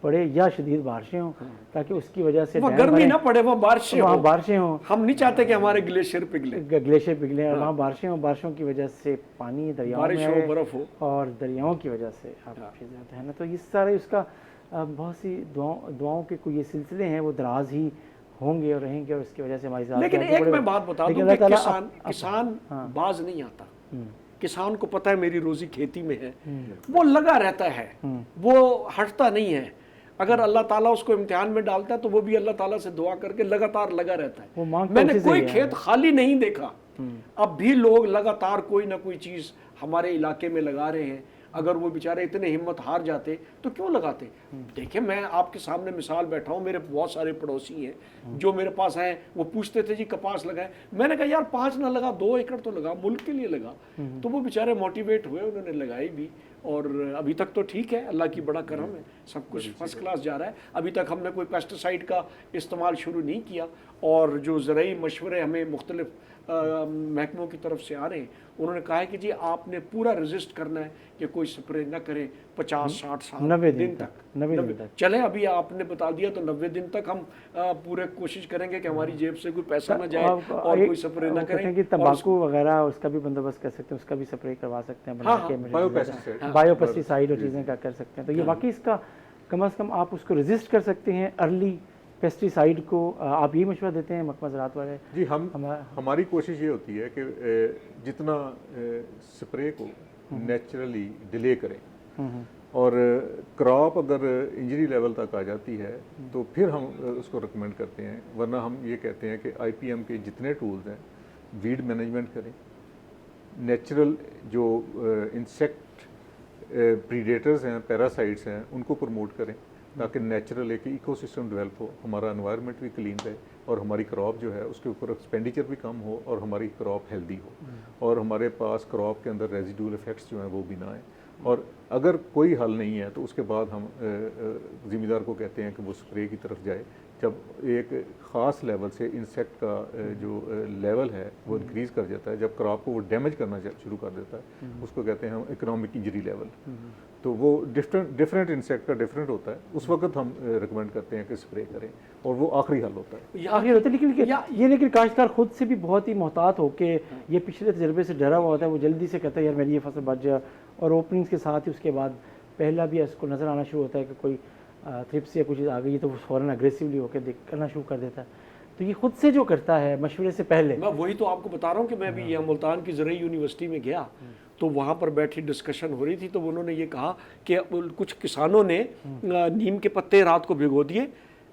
Speaker 1: पड़े या शदीद बारिशें हो, ताकि उसकी वजह से
Speaker 2: वहाँ गर्मी ना पड़े, वहाँ बारिशें
Speaker 1: वहाँ
Speaker 2: हो।
Speaker 1: बारिशें हों,
Speaker 2: हम नहीं चाहते कि हमारे ग्लेशियर पिघले,
Speaker 1: ग्लेशियर पिघले, और वहाँ बारिशें हों, बारिशों की वजह से पानी दरियाओं
Speaker 2: बारिश
Speaker 1: में
Speaker 2: हो,
Speaker 1: आए,
Speaker 2: बर्फ हो,
Speaker 1: और दरियाओं की वजह से आप जाते हैं ना, तो इस सारे उसका बहुत सी दुआओं के कोई ये सिलसिले हैं, वो दराज ही होंगे और रहेंगे, और इसकी वजह से हमारी ज़िंदगी
Speaker 2: लेकिन
Speaker 1: आगे
Speaker 2: एक
Speaker 1: बढ़े।
Speaker 2: मैं बात बता
Speaker 1: लेकिन
Speaker 2: दूं कि
Speaker 1: अल्लाह ताला
Speaker 2: किसान बाज नहीं आता। किसान को पता है मेरी रोजी खेती में है, वो लगा रहता है, वो हटता नहीं है। अगर अल्लाह ताला उसको इम्तिहान में डालता है तो वो भी अल्लाह ताला से दुआ करके लगातार लगा रहता
Speaker 1: वो
Speaker 2: है।
Speaker 1: मांगता
Speaker 2: मैंने
Speaker 1: उसी से
Speaker 2: कोई
Speaker 1: ही है।
Speaker 2: खेत खाली नहीं देखा, अब भी लोग लगातार कोई ना कोई चीज हमारे इलाके में लगा रहे हैं। अगर वो बेचारे इतने हिम्मत हार जाते तो क्यों लगाते? देखिए, मैं आपके सामने मिसाल बैठा हूँ, मेरे बहुत सारे पड़ोसी हैं जो मेरे पास आए, वो पूछते थे जी कपास लगाए, मैंने कहा यार 5 ना लगा, 2 एकड़ तो लगा, मुल्क के लिए लगा। तो वो बेचारे मोटिवेट हुए, उन्होंने लगाई भी, और अभी तक तो ठीक है, अल्लाह की बड़ा करम है, सब कुछ फर्स्ट क्लास जा रहा है। अभी तक हमने कोई पेस्टिसाइड का इस्तेमाल शुरू नहीं किया, और जो ज़राई मशवरे हमें मुख्तलिफ महकमों की तरफ से आ रहे हैं, उन्होंने कहा है कि जी आपने पूरा रजिस्ट करना है कि कोई स्प्रे न करे 50-60 साल
Speaker 1: 90
Speaker 2: दिन तक
Speaker 1: 90 दिन तक।
Speaker 2: चले, अभी आपने बता दिया तो 90 दिन तक हम पूरे कोशिश करेंगे कि हमारी जेब से कोई पैसा ना जाए और कोई स्प्रे न करें।
Speaker 1: कि तंबाकू वगैरह उसका भी बंदोबस्त कर सकते हैं, उसका भी स्प्रे करवा सकते हैं, बना के बायो पेस्टिसाइड और चीज़ें का कर सकते हैं। तो ये वाकई इसका कम से कम आप उसको रजिस्ट कर सकते हैं, अर्ली पेस्टिसाइड को। आप यही मशवरा देते हैं महकमा ज़राअत वाले?
Speaker 3: जी, हमारी कोशिश ये होती है कि जितना स्प्रे को नेचुरली डिले करें, और क्रॉप अगर इंजरी लेवल तक आ जाती है तो फिर हम उसको रिकमेंड करते हैं, वरना हम ये कहते हैं कि आईपीएम के जितने टूल्स हैं, वीड मैनेजमेंट करें, नेचुरल जो इंसेक्ट प्रीडेटर्स हैं, पैरासाइट्स हैं, उनको प्रमोट करें, ताकि नेचुरल एक इकोसिस्टम डेवलप हो, हमारा एनवायरनमेंट भी क्लीन रहे, और हमारी क्रॉप जो है उसके ऊपर एक्सपेंडिचर भी कम हो, और हमारी क्रॉप हेल्दी हो, और हमारे पास क्रॉप के अंदर रेजिडुअल इफेक्ट्स जो हैं वो भी ना आए। और अगर कोई हल नहीं है तो उसके बाद हम ज़िम्मेदार को कहते हैं कि वो स्प्रे की तरफ जाए, जब एक ख़ास लेवल से इंसेक्ट का जो लेवल है वो इंक्रीज़ कर जाता है, जब क्रॉप को वो डैमेज करना शुरू कर देता है, उसको कहते हैं हम इकोनॉमिक इंजरी लेवल। तो वो डिफरेंट इंसेक्ट का डिफरेंट होता है, उस वक्त हम रिकमेंड करते हैं कि स्प्रे करें, और वो आखिरी हल होता है।
Speaker 1: आखिर होता है, लेकिन काश्तकार खुद से भी बहुत ही मोहतात हो के, ये पिछले तजर्बे से डरा हुआ होता है, वो जल्दी से कहता है यार मेरी ये फसल बच जाए, और ओपनिंग्स के साथ ही उसके बाद पहला भी इसको नज़र आना शुरू होता है कि कोई थ्रिप्स या कुछ आ गई तो वो फ़ौरन अग्रेसिवली होकर करना शुरू कर देता है। तो ये खुद से जो करता है मशवरे से पहले।
Speaker 2: मैं वही तो आपको बता रहा हूँ कि मैं भी यहाँ मुल्तान की ज़राई यूनिवर्सिटी में गया, तो वहाँ पर बैठी डिस्कशन हो रही थी, तो उन्होंने ये कहा कि कुछ किसानों ने नीम के पत्ते रात को भिगो दिए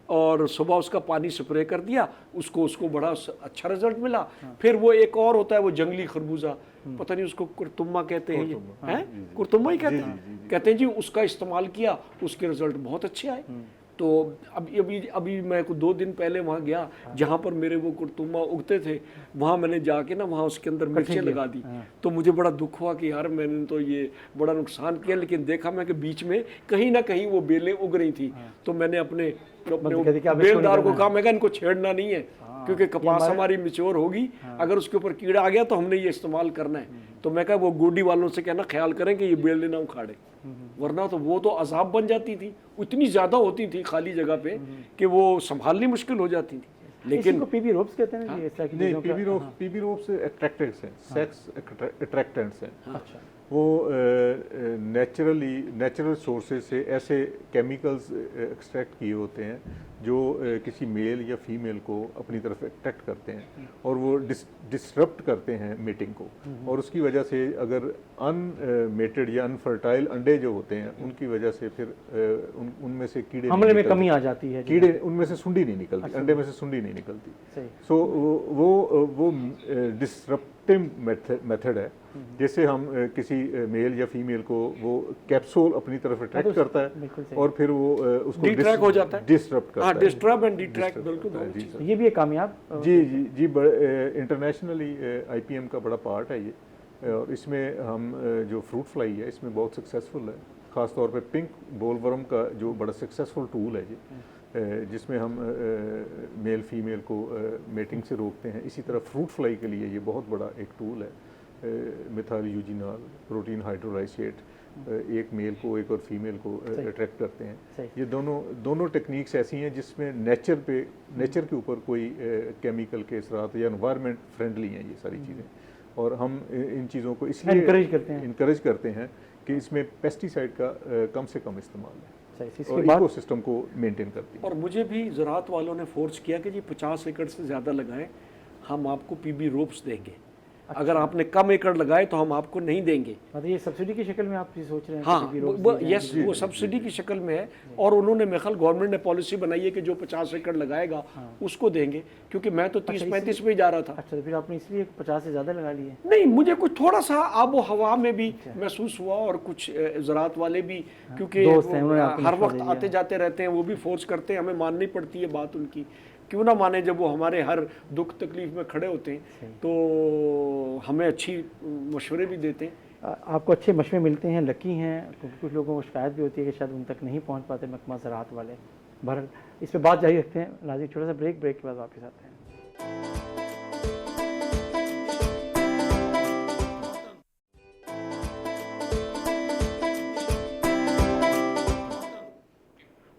Speaker 2: और सुबह उसका पानी स्प्रे कर दिया, उसको बड़ा अच्छा रिजल्ट मिला। फिर वो एक और होता है वो जंगली खरबूजा, पता नहीं उसको कुरतुम्मा कहते हैं, कुरतुम्मा ही कहते हैं जी, उसका इस्तेमाल किया, उसके रिजल्ट बहुत अच्छे आए। तो अभी मैं 2 दिन पहले वहाँ गया जहाँ पर मेरे वो कुरतुम्मा उगते थे, वहाँ मैंने जाके ना वहाँ उसके अंदर मिर्चें लगा दी। तो मुझे बड़ा दुख हुआ कि यार मैंने तो ये बड़ा नुकसान किया, लेकिन देखा मैं कि बीच में कहीं ना कहीं वो बेलें उग रही थी। तो मैंने अपने बेलदार को कहा, मैं कहा इनको छेड़ना नहीं है, क्योंकि कपास हमारी मिच्योर होगी, अगर उसके ऊपर कीड़ा आ गया तो हमने ये इस्तेमाल करना है। तो मैं कहा वो गोडी वालों से कहना ख्याल करें कि ये बेल ना उखाड़े, वरना तो वो तो अजाब बन जाती थी, इतनी ज़्यादा होती थी खाली जगह पे कि वो संभालनी मुश्किल हो जाती थी।
Speaker 1: लेकिन पीबी रोप्स कहते हैं ना जी, इस तरह की
Speaker 3: नहीं,
Speaker 1: चीज़ों का।
Speaker 3: पीबी रोप्स एट्रैक्टेंट्स हैं, सेक्स अट्रैक्टेंट्स हैं।
Speaker 1: अच्छा,
Speaker 3: वो नेचुरल सोर्सेज से ऐसे केमिकल्स एक्सट्रैक्ट किए होते हैं जो किसी मेल या फीमेल को अपनी तरफ अट्रैक्ट करते हैं और वो डिसरप्ट करते हैं मीटिंग को, और उसकी वजह से अगर अनमेटेड या अनफर्टाइल अंडे जो होते हैं उनकी वजह से फिर उनमें से कीड़े
Speaker 1: हमले में
Speaker 3: निकलते।
Speaker 1: कमी आ जाती है जी।
Speaker 3: कीड़े उनमें से सुंडी नहीं निकलती, अंडे में से सुंडी नहीं निकलती।
Speaker 1: सही।
Speaker 3: सो वो डिसरप्टिव मेथड है, जैसे हम किसी मेल या फीमेल को वो कैप्सूल अपनी तरफ अट्रैक्ट करता
Speaker 1: बिल्कुल
Speaker 3: है
Speaker 1: सही।
Speaker 3: और फिर वो उसको
Speaker 2: डिट्रैक्ट हो जाता है,
Speaker 3: डिसरप्ट करता
Speaker 2: हाँ,
Speaker 3: है।
Speaker 2: डिस्टर्ब एंड डिट्रैक्ट, बिल्कुल
Speaker 3: जी
Speaker 2: बिल्कुल।
Speaker 3: सर।
Speaker 1: ये भी एक कामयाब
Speaker 3: जी जी जी, इंटरनेशनली आईपीएम का बड़ा पार्ट है ये, और इसमें हम जो फ्रूट फ्लाई है इसमें बहुत सक्सेसफुल है, ख़ास तौर पे पिंक बोलवर्म का जो बड़ा सक्सेसफुल टूल है जी, जिसमें हम मेल फीमेल को मेटिंग से रोकते हैं। इसी तरह फ्रूट फ्लाई के लिए ये बहुत बड़ा एक टूल है, मिथाइल यूजिनॉल प्रोटीन हाइड्रोलाइसेट, एक मेल को एक और फीमेल को अट्रैक्ट करते हैं।
Speaker 1: सही।
Speaker 3: ये दोनों टेक्निक्स ऐसी हैं जिसमें नेचर के ऊपर कोई केमिकल के असरात या एनवायरनमेंट फ्रेंडली हैं ये सारी चीज़ें, और हम इन चीज़ों को इसलिए इनकरेज करते हैं कि इसमें पेस्टिसाइड का कम से कम इस्तेमाल है और इकोसिस्टम को मेंटेन करती है।
Speaker 2: और मुझे भी ज़राअत वालों ने फोर्स किया कि जी 50 एकड़ से ज़्यादा लगाएं, हम आपको पीबी रोप्स देंगे। अच्छा। अगर आपने कम एकड़ लगाए तो हम आपको नहीं देंगे।
Speaker 1: मतलब ये सब्सिडी की शक्ल में आप ये सोच रहे हैं?
Speaker 2: हाँ, यस, वो सब्सिडी की शक्ल में है, और उन्होंने मेरे ख्याल गवर्नमेंट ने पॉलिसी बनाई है कि जो 50 एकड़ लगाएगा उसको देंगे, क्योंकि मैं तो 30-35 में जा रहा था।
Speaker 1: अच्छा, तो फिर आपने इसलिए 50 से ज़्यादा लगा लिए?
Speaker 2: नहीं, मुझे कुछ थोड़ा सा आबो हवा में भी महसूस हुआ, और कुछ ज़राअत वाले भी, क्योंकि हर वक्त आते जाते रहते हैं, वो भी फोर्स करते हैं, हमें माननी पड़ती है बात उनकी, क्यों ना माने जब वो हमारे हर दुख तकलीफ में खड़े होते हैं तो हमें अच्छी मशवरे भी देते हैं।
Speaker 1: आपको अच्छे मशवरे मिलते हैं, लकी हैं, क्योंकि कुछ लोगों को शिकायत भी होती है कि शायद उन तक नहीं पहुंच पाते महकमा ज़राअत वाले। बहरहाल इस पर बात जारी रखते हैं नाज़रीन, छोटा सा ब्रेक के बाद वापस आते हैं।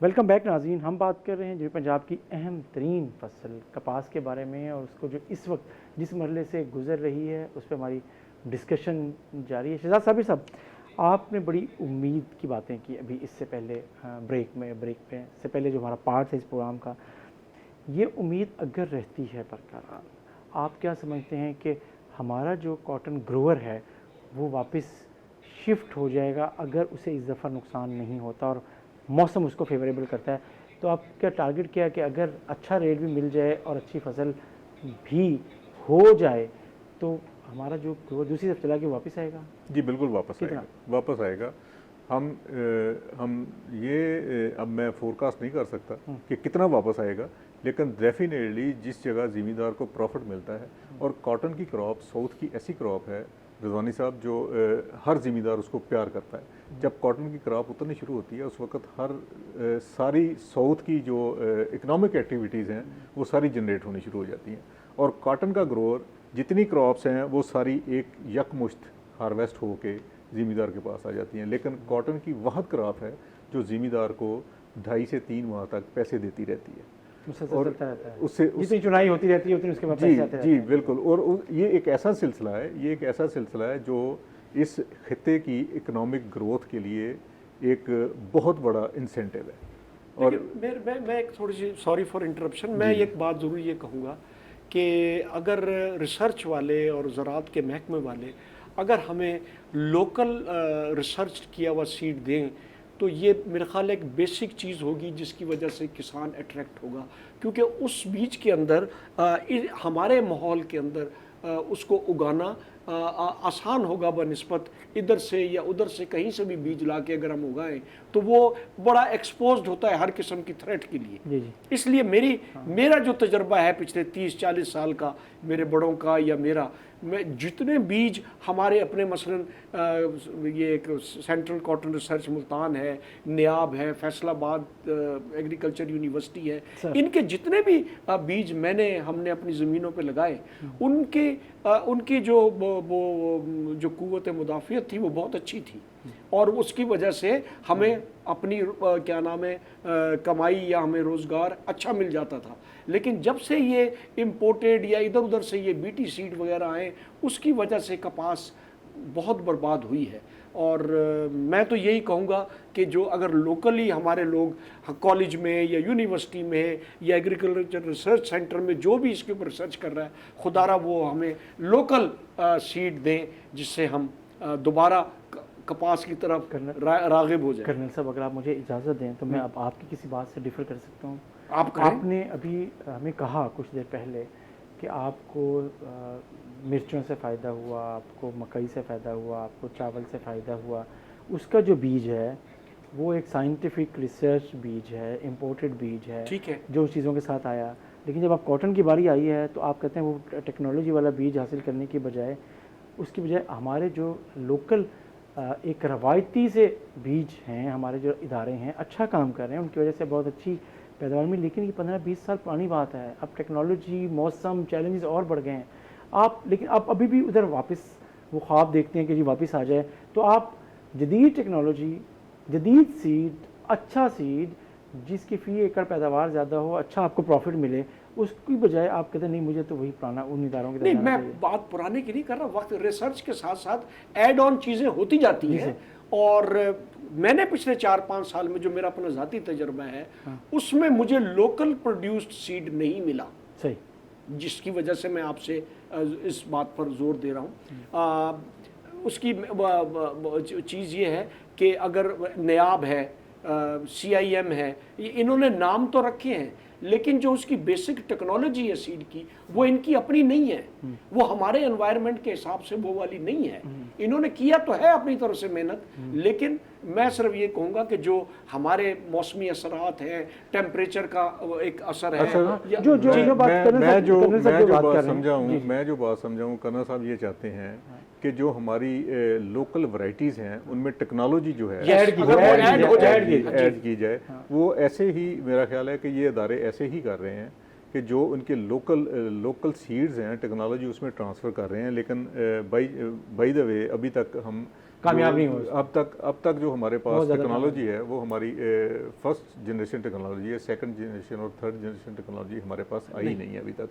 Speaker 1: वेलकम बैक नाज़रीन, हम बात कर रहे हैं जो पंजाब की अहम तरीन फसल कपास के बारे में, और उसको जो इस वक्त जिस मरहले से गुजर रही है उस पर हमारी डिस्कशन जारी है। शहजाद साबिर साहब, आपने बड़ी उम्मीद की बातें की अभी इससे पहले ब्रेक पे से पहले जो हमारा पार्ट है इस प्रोग्राम का, ये उम्मीद अगर रहती है बरकरार, आप क्या समझते हैं कि हमारा जो कॉटन ग्रोवर है वो वापस शिफ्ट हो जाएगा अगर उसे इस दफ़ा नुकसान नहीं होता और मौसम उसको फेवरेबल करता है? तो आप क्या टारगेट किया कि अगर अच्छा रेट भी मिल जाए और अच्छी फसल भी हो जाए तो हमारा जो दूसरी तरफ चला के वापस आएगा?
Speaker 3: जी बिल्कुल वापस आएगा। हम ये अब मैं फोरकास्ट नहीं कर सकता कि कितना वापस आएगा, लेकिन डेफिनेटली जिस जगह ज़मींदार को प्रॉफिट मिलता है, और कॉटन की क्रॉप साउथ की ऐसी क्रॉप है रिजवानी साहब जो हर ज़मींदार उसको प्यार करता है। जब कॉटन की क्रॉप उतरनी शुरू होती है उस वक्त सारी साउथ की जो इकोनॉमिक एक्टिविटीज़ हैं वो सारी जनरेट होनी शुरू हो जाती हैं, और कॉटन का ग्रोअर जितनी क्रॉप्स हैं वो सारी एक यकमुश्त हार्वेस्ट हो के ज़मींदार के पास आ जाती हैं। लेकिन कॉटन की वह क्रॉप है जो ज़मींदार को 2.5 से 3 माह तक पैसे देती रहती है,
Speaker 1: और उससे जितनी चुनाई होती रहती है उतनी उसके बाद पैसे आते रहते हैं।
Speaker 3: जी बिल्कुल, और ये एक ऐसा सिलसिला है जो इस खित्ते की इकोनॉमिक ग्रोथ के लिए एक बहुत बड़ा इंसेंटिव है।
Speaker 2: और मैं एक थोड़ी सी, सॉरी फॉर इंटरप्शन, मैं एक बात ज़रूर ये कहूँगा कि अगर रिसर्च वाले और ज़राअत के महकमे वाले अगर हमें लोकल रिसर्च किया हुआ सीड दें तो ये मेरे ख्याल एक बेसिक चीज़ होगी जिसकी वजह से किसान अट्रैक्ट होगा, क्योंकि उस बीज के अंदर हमारे माहौल के अंदर उसको उगाना आसान होगा बनस्बत इधर से या उधर से कहीं से भी बीज ला के अगर हम उगाएं तो वो बड़ा एक्सपोज्ड होता है हर किस्म की थ्रेट के लिए।
Speaker 1: जी।
Speaker 2: इसलिए मेरा जो तजर्बा है पिछले 30-40 साल का, मेरे बड़ों का या मेरा, मैं जितने बीज हमारे अपने मसलन ये एक सेंट्रल कॉटन रिसर्च मुल्तान है, नियाब है, फैसलाबाद एग्रीकल्चर यूनिवर्सिटी है, इनके जितने भी बीज हमने अपनी ज़मीनों पे लगाए, उनकी जो कुव्वत मुदाफ़ियत थी वो बहुत अच्छी थी, और उसकी वजह से हमें अपनी क्या नाम है कमाई या हमें रोज़गार अच्छा मिल जाता था। लेकिन जब से ये इम्पोर्टेड या इधर उधर से ये बीटी सीड वगैरह आए, उसकी वजह से कपास बहुत बर्बाद हुई है। और मैं तो यही कहूँगा कि जो अगर लोकली हमारे लोग कॉलेज में या यूनिवर्सिटी में या एग्रीकल्चर रिसर्च सेंटर में जो भी इसके ऊपर रिसर्च कर रहा है, खुदारा वो हमें लोकल सीड दें, जिससे हम दोबारा कपास की तरफ राग़िब हो जाए।
Speaker 1: कर्नल साहब, अगर आप मुझे इजाज़त दें तो मैं अब आपकी किसी बात से डिफर कर सकता हूँ। आपने अभी हमें कहा कुछ देर पहले कि आपको मिर्चों से फ़ायदा हुआ, आपको मकई से फ़ायदा हुआ, आपको चावल से फ़ायदा हुआ। उसका जो बीज है वो एक साइंटिफिक रिसर्च बीज है, इम्पोर्टेड बीज है,
Speaker 2: ठीक है,
Speaker 1: जो चीज़ों के साथ आया। लेकिन जब आप कॉटन की बारी आई है तो आप कहते हैं वो टेक्नोलॉजी वाला बीज हासिल करने की बजाय, उसकी बजाय हमारे जो लोकल एक रवायती से बीज हैं, हमारे जो इदारे हैं अच्छा काम कर रहे हैं, उनकी वजह से बहुत अच्छी पैदावार में। लेकिन ये 15-20 साल पुरानी बात है, अब टेक्नोलॉजी, मौसम, चैलेंजेस और बढ़ गए हैं। लेकिन आप अभी भी उधर वापस वो ख्वाब देखते हैं कि जी वापस आ जाए। तो आप जदीद टेक्नोलॉजी, जदीद सीड, अच्छा सीड जिसकी फ़ी एकड़ पैदावार ज़्यादा हो, अच्छा आपको प्रॉफिट मिले, उसकी बजाय आप कहते हैं नहीं मुझे तो वही पुराना उन इदारों की तरह
Speaker 2: नहीं, मैं बात पुराने की नहीं कर रहा। वक्त रिसर्च के साथ साथ ऐड ऑन चीज़ें होती जाती हैं, और मैंने पिछले 4-5 साल में जो मेरा अपना ज़ाती तजर्बा है, उसमें मुझे लोकल प्रोड्यूस्ड सीड नहीं मिला,
Speaker 1: सही,
Speaker 2: जिसकी वजह से मैं आपसे इस बात पर जोर दे रहा हूँ। उसकी चीज़ ये है कि अगर नियाब है, CIM है, इन्होंने नाम तो रखे हैं, लेकिन जो उसकी बेसिक टेक्नोलॉजी है सीड की, वो इनकी अपनी नहीं है, वो हमारे एनवायरनमेंट के हिसाब से वो वाली नहीं है। इन्होंने किया तो है अपनी तरफ से मेहनत, लेकिन मैं सिर्फ ये कहूँगा कि जो हमारे मौसमी असरात हैं, टेम्परेचर का एक असर है,
Speaker 3: मैं जो बात समझाऊँ कर्नल साहब ये चाहते हैं कि जो हमारी लोकल वैरायटीज़ हैं उनमें टेक्नोलॉजी जो है ऐड की जाए, वो ऐसे ही मेरा ख्याल है कि ये इदारे ऐसे ही कर रहे हैं कि जो उनके लोकल सीड्स हैं टेक्नोलॉजी उसमें ट्रांसफ़र कर रहे हैं। लेकिन बाय द वे अभी तक हम
Speaker 1: कामयाब नहीं हुए।
Speaker 3: अब तक जो हमारे पास टेक्नोलॉजी है वो हमारी फर्स्ट जनरेशन टेक्नोलॉजी है, सेकंड जनरेशन और थर्ड जनरेशन टेक्नोलॉजी हमारे पास आई नहीं है अभी तक।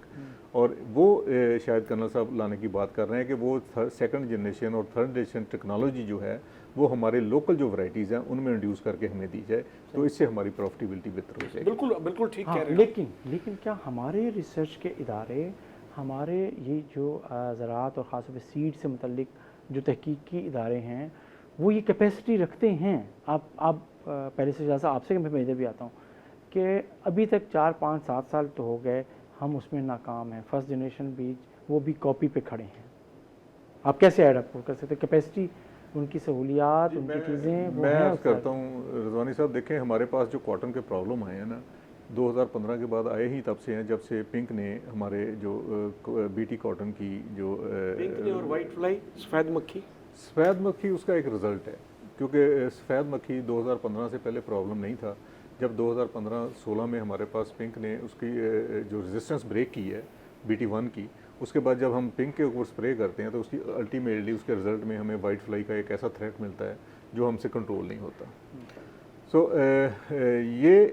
Speaker 3: और वो शायद कर्नल साहब लाने की बात कर रहे हैं कि वो सेकंड जनरेशन और थर्ड जनरेशन टेक्नोलॉजी जो है वो हमारे लोकल जो वैरायटीज़ हैं उनमें इंड्यूस करके हमें दी जाए, तो इससे हमारी प्रॉफिटेबिलिटी बेहतर हो जाएगी।
Speaker 2: बिल्कुल बिल्कुल ठीक कह रहे हैं।
Speaker 1: लेकिन क्या हमारे रिसर्च के इदारे, हमारे ये जो ज़राअत और ख़ास तौर पर सीड से मुतल्लिक जो तहकीकी इदारे हैं, वो ये कैपेसिटी रखते हैं? आप पहले से ज़्यादा आपसे मैं इधर भी आता हूँ कि अभी तक 4-5-7 साल तो हो गए हम उसमें नाकाम हैं। फर्स्ट जनरेशन बीज वो भी कॉपी पे खड़े हैं। आप कैसे एडप्ट कर सकते हैं? कैपेसिटी, उनकी सहूलियात, उनकी चीज़ें
Speaker 3: मैं अर्ज़ करता हूँ रज़वानी साहब, देखें हमारे पास जो कॉटन के प्रॉब्लम आए हैं ना 2015 के बाद आए ही तब से हैं, जब से पिंक ने हमारे जो बीटी कॉटन की जो
Speaker 2: पिंक ने और वाइट फ्लाई
Speaker 3: सफ़ेद मक्खी उसका एक रिज़ल्ट है, क्योंकि सफ़ेद मक्खी 2015 से पहले प्रॉब्लम नहीं था। जब 2015-16 में हमारे पास पिंक ने उसकी जो रेजिस्टेंस ब्रेक की है BT1 की, उसके बाद जब हम पिंक के ऊपर स्प्रे करते हैं तो उसकी अल्टीमेटली उसके रिज़ल्ट में हमें वाइट फ्लाई का एक ऐसा थ्रेट मिलता है जो हमसे कंट्रोल नहीं होता। सो ये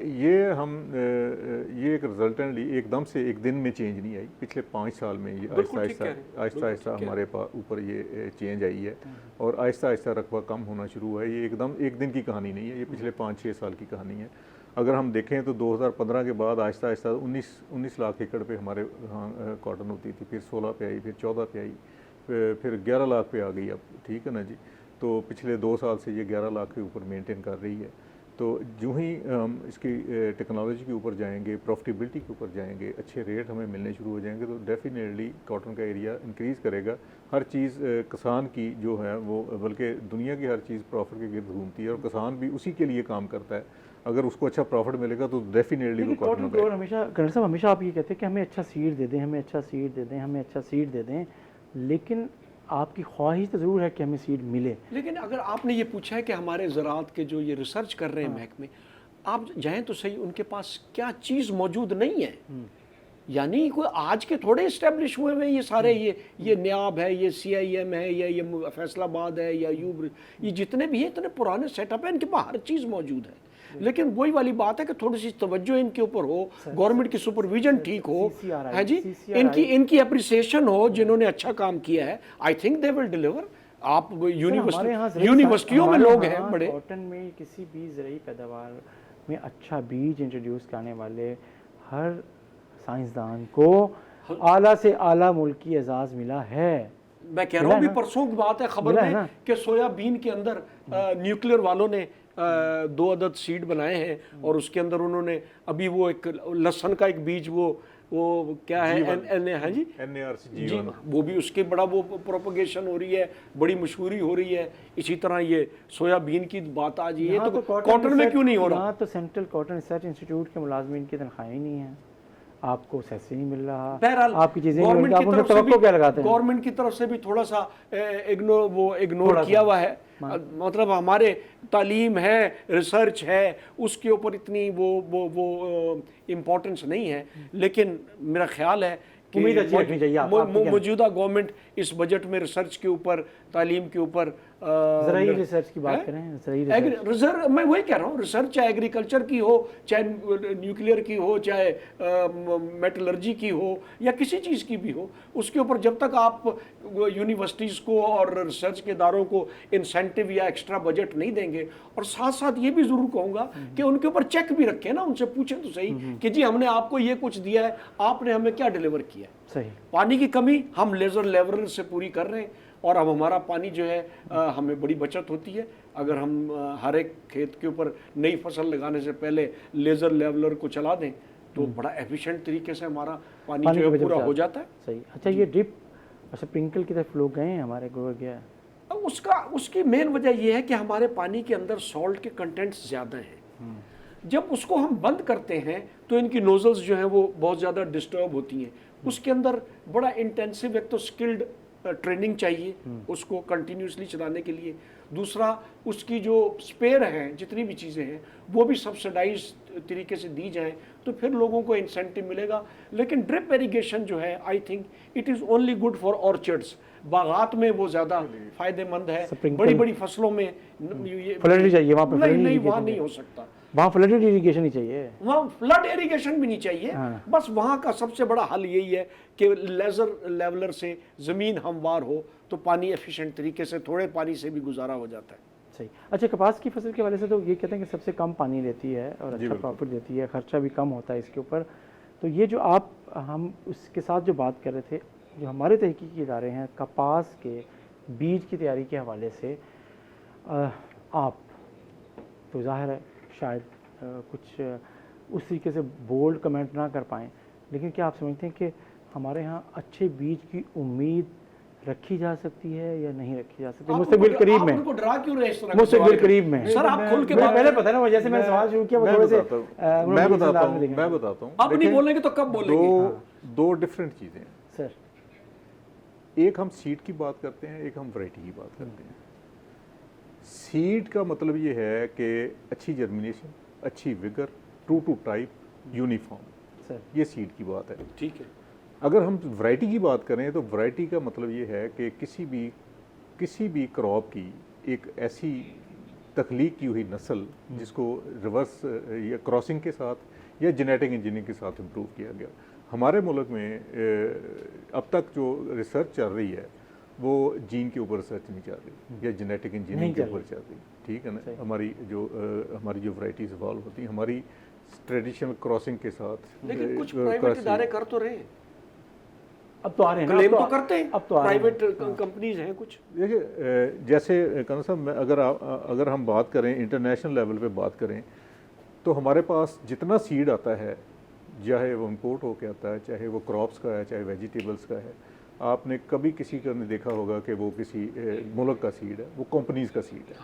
Speaker 3: एक रिजल्टेंटली एकदम से एक दिन में चेंज नहीं आई, पिछले 5 साल में ये आहिस्ता हमारे ऊपर ये चेंज आई है, और आहिस्ता रकबा कम होना शुरू हुआ है। ये एकदम एक दिन की कहानी नहीं है, ये पिछले 5-6 साल की कहानी है। अगर हम देखें तो 2015 के बाद आहिस्ता 19 लाख एकड़ पे हमारे यहाँ कॉटन होती थी, फिर 16 पे आई, फिर 14 पे आई, फिर 11 लाख पे आ गई अब, ठीक है ना जी। तो पिछले 2 साल से ये 11 लाख के ऊपर मेंटेन कर रही है। तो जो ही हम इसकी टेक्नोलॉजी के ऊपर जाएंगे, प्रॉफिटेबिलिटी के ऊपर जाएंगे, अच्छे रेट हमें मिलने शुरू हो जाएंगे, तो डेफिनेटली कॉटन का एरिया इंक्रीज़ करेगा। हर चीज़ किसान की जो है वो, बल्कि दुनिया की हर चीज़ प्रॉफिट के गिर्द घूमती है, और किसान भी उसी के लिए काम करता है। अगर उसको अच्छा प्रॉफिट मिलेगा तो डेफिनेटली वो कॉटन
Speaker 1: ग्रोअर हमेशा कर्नल साहब हमेशा आप ये कहते हैं कि हमें अच्छा सीड दे दें, हमें अच्छा सीड दे दें, हमें अच्छा सीड दे दें। लेकिन आपकी ख्वाहिश तो ज़रूर है कि हमें सीड मिले।
Speaker 2: लेकिन अगर आपने ये पूछा है कि हमारे ज़राअत के जो ये रिसर्च कर रहे हैं महकमे, आप जाएं तो सही, उनके पास क्या चीज़ मौजूद नहीं है। यानी कोई आज के थोड़े इस्टेब्लिश हुए हैं ये सारे, ये न्याब है, ये CIM है, या ये फैसलाबाद है, या ये जितने भी हैं इतने पुराने सेटअप है, इनके पास हर चीज़ मौजूद है। लेकिन वही वाली बात है कि थोड़ी सी तवज्जो इनके ऊपर हो, गवर्नमेंट की सुपरविजन ठीक हो, है जी, इनकी अप्रिसिएशन हो, जिन्होंने अच्छा काम किया है, I think they will deliver. आप यूनिवर्सिटियों में लोग हैं बड़े।
Speaker 1: कॉटन में किसी भी ज़रूरी पैदावार में अच्छा बीज इंट्रोड्यूस करने वाले हर साइंसदान को आला से आला मुल्की एजाज़ मिला है।
Speaker 2: मैं कह रहा हूँ, भी परसों की बात है खबर में कि सोयाबीन के अंदर न्यूक्लियर वालों ने 2 अदद सीड बनाए हैं, और उसके अंदर उन्होंने अभी वो एक लहसुन का एक बीज, वो क्या है, है जी,
Speaker 3: NARC
Speaker 2: जी, वो भी उसके बड़ा वो प्रोपगेशन हो रही है, बड़ी मशहूरी हो रही है। इसी तरह ये सोयाबीन की बात आज ये तो कॉटन में क्यों नहीं हो रहा?
Speaker 1: यहाँ तो सेंट्रल कॉटन रिसर्च इंस्टीट्यूट के मुलाजमीन की तनख्वाहें ही नहीं है, आपको सेस नहीं मिल रहा,
Speaker 2: बहरहाल
Speaker 1: आपकी चीजें
Speaker 2: गवर्नमेंट की तरफ से भी
Speaker 1: क्या लगाते हैं?
Speaker 2: गवर्नमेंट की तरफ से भी थोड़ा सा इग्नोर किया हुआ है। मतलब हमारे तालीम है, रिसर्च है, उसके ऊपर इतनी वो इम्पोर्टेंस नहीं है। लेकिन मेरा ख्याल है कि मौजूदा गवर्नमेंट इस बजट में रिसर्च के ऊपर, तालीम के ऊपर,
Speaker 1: ज़रूरी रिसर्च की बात करें,
Speaker 2: रिसर्च, मैं वही कह रहा हूँ, रिसर्च चाहे एग्रीकल्चर की हो, चाहे न्यूक्लियर की हो, चाहे मेटलर्जी की हो, या किसी चीज़ की भी हो, उसके ऊपर जब तक आप यूनिवर्सिटीज़ को और रिसर्च के इदारों को इंसेंटिव या एक्स्ट्रा बजट नहीं देंगे, और साथ साथ ये भी ज़रूर कहूँगा कि उनके ऊपर चेक भी रखें ना, उनसे पूछें तो सही कि जी हमने आपको ये कुछ दिया है, आपने हमें क्या डिलीवर किया है।
Speaker 1: सही,
Speaker 2: पानी की कमी हम लेज़र लेवलर से पूरी कर रहे हैं, और अब हमारा पानी जो है हमें बड़ी बचत होती है। अगर हम हर एक खेत के ऊपर नई फसल लगाने से पहले लेज़र लेवलर को चला दें तो बड़ा एफिशिएंट तरीके से हमारा पानी जो है पूरा हो जाता है।
Speaker 1: सही। अच्छा, ये ड्रिप और स्प्रिंकल की तरफ लोग गए हैं, हमारे गुजर गया।
Speaker 2: उसकी मेन वजह यह है कि हमारे पानी के अंदर सॉल्ट के कंटेंट्स ज़्यादा हैं। जब उसको हम बंद करते हैं तो इनकी नोजल्स जो हैं वो बहुत ज़्यादा डिस्टर्ब होती हैं। उसके अंदर बड़ा इंटेंसिव, एक तो स्किल्ड ट्रेनिंग चाहिए उसको कंटिन्यूसली चलाने के लिए, दूसरा उसकी जो स्पेयर हैं, जितनी भी चीज़ें हैं वो भी सब्सिडाइज तरीके से दी जाएं, तो फिर लोगों को इंसेंटिव मिलेगा। लेकिन ड्रिप इरिगेशन जो है, I think it is only good for orchards, बागात में वो ज़्यादा फ़ायदेमंद है। बड़ी बड़ी फसलों में
Speaker 1: फ्लड चाहिए, वहाँ पर
Speaker 2: नहीं, वहाँ नहीं हो सकता,
Speaker 1: वहाँ फ्लड इरिगेशन ही चाहिए,
Speaker 2: वहाँ फ्लड इरिगेशन भी नहीं चाहिए। बस वहाँ का सबसे बड़ा हल यही है कि लेज़र लेवलर से ज़मीन हमवार हो तो पानी एफिशिएंट तरीके से, थोड़े पानी से भी गुजारा हो जाता है।
Speaker 1: सही। अच्छा, कपास की फसल के वाले से तो ये कहते हैं कि सबसे कम पानी लेती है और अच्छा प्रॉफिट देती है, खर्चा भी कम होता है इसके ऊपर। तो ये जो हम उसके साथ जो बात कर रहे थे, जो हमारे तहकीकी इदारे हैं कपास के बीज की तैयारी के हवाले से, आप तो ज़ाहिर है शायद कुछ उस तरीके से बोल्ड कमेंट ना कर पाएँ, लेकिन क्या आप समझते हैं कि हमारे यहाँ अच्छे बीज की उम्मीद रखी जा सकती है या नहीं रखी जा सकती? मुस्तकबिल करीब में,
Speaker 2: उनको डरा क्यों रहे इस तरह?
Speaker 1: मुस्तकबिल करीब में
Speaker 2: सर आप खुल के
Speaker 1: बात पहले पता ना, जैसे मैंने सवाल शुरू किया वो थोड़े से
Speaker 3: मैं बताता हूँ।
Speaker 2: अब नहीं बोलेंगे तो कब बोलेंगे?
Speaker 3: दो डिफरेंट चीज़ें हैं
Speaker 1: सर।
Speaker 3: एक हम सीड की बात करते हैं, एक हम वैरायटी की बात करते हैं। सीड का मतलब ये है कि अच्छी जर्मिनेशन, अच्छी vigour, true to type, uniform,
Speaker 1: sir
Speaker 3: ये सीड की बात है।
Speaker 2: ठीक है।
Speaker 3: अगर हम वैरायटी की बात करें तो वैरायटी का मतलब ये है कि किसी भी क्रॉप की एक ऐसी तख्लीक की हुई नस्ल जिसको रिवर्स या क्रॉसिंग के साथ या जेनेटिक इंजीनियरिंग के साथ इम्प्रूव किया गया। हमारे मुल्क में अब तक जो रिसर्च चल रही है वो जीन के ऊपर रिसर्च नहीं चल रही या जेनेटिक इंजीनियरिंग के ऊपर चल रही, ठीक है ना। हमारी जो वैरायटीज इवॉल्व होती हैं हमारी ट्रेडिशनल क्रॉसिंग के साथ।
Speaker 2: लेकिन कुछ प्राइवेट इदारे कर तो रहे हैं,
Speaker 1: अब तो आ रहे हैं,
Speaker 2: क्लेम तो करते हैं,
Speaker 1: अब तो
Speaker 2: प्राइवेट कंपनीज हैं कुछ।
Speaker 3: देखिए जैसे कौन साहब, अगर हम बात करें इंटरनेशनल लेवल पे बात करें तो हमारे पास जितना सीड आता है, चाहे वो इम्पोर्ट होकर आता है, चाहे वो क्रॉप्स का है, चाहे वेजिटेबल्स का है, आपने कभी किसी का नहीं देखा होगा कि वो किसी मुल्क का सीड है, वो कंपनीज का सीड है।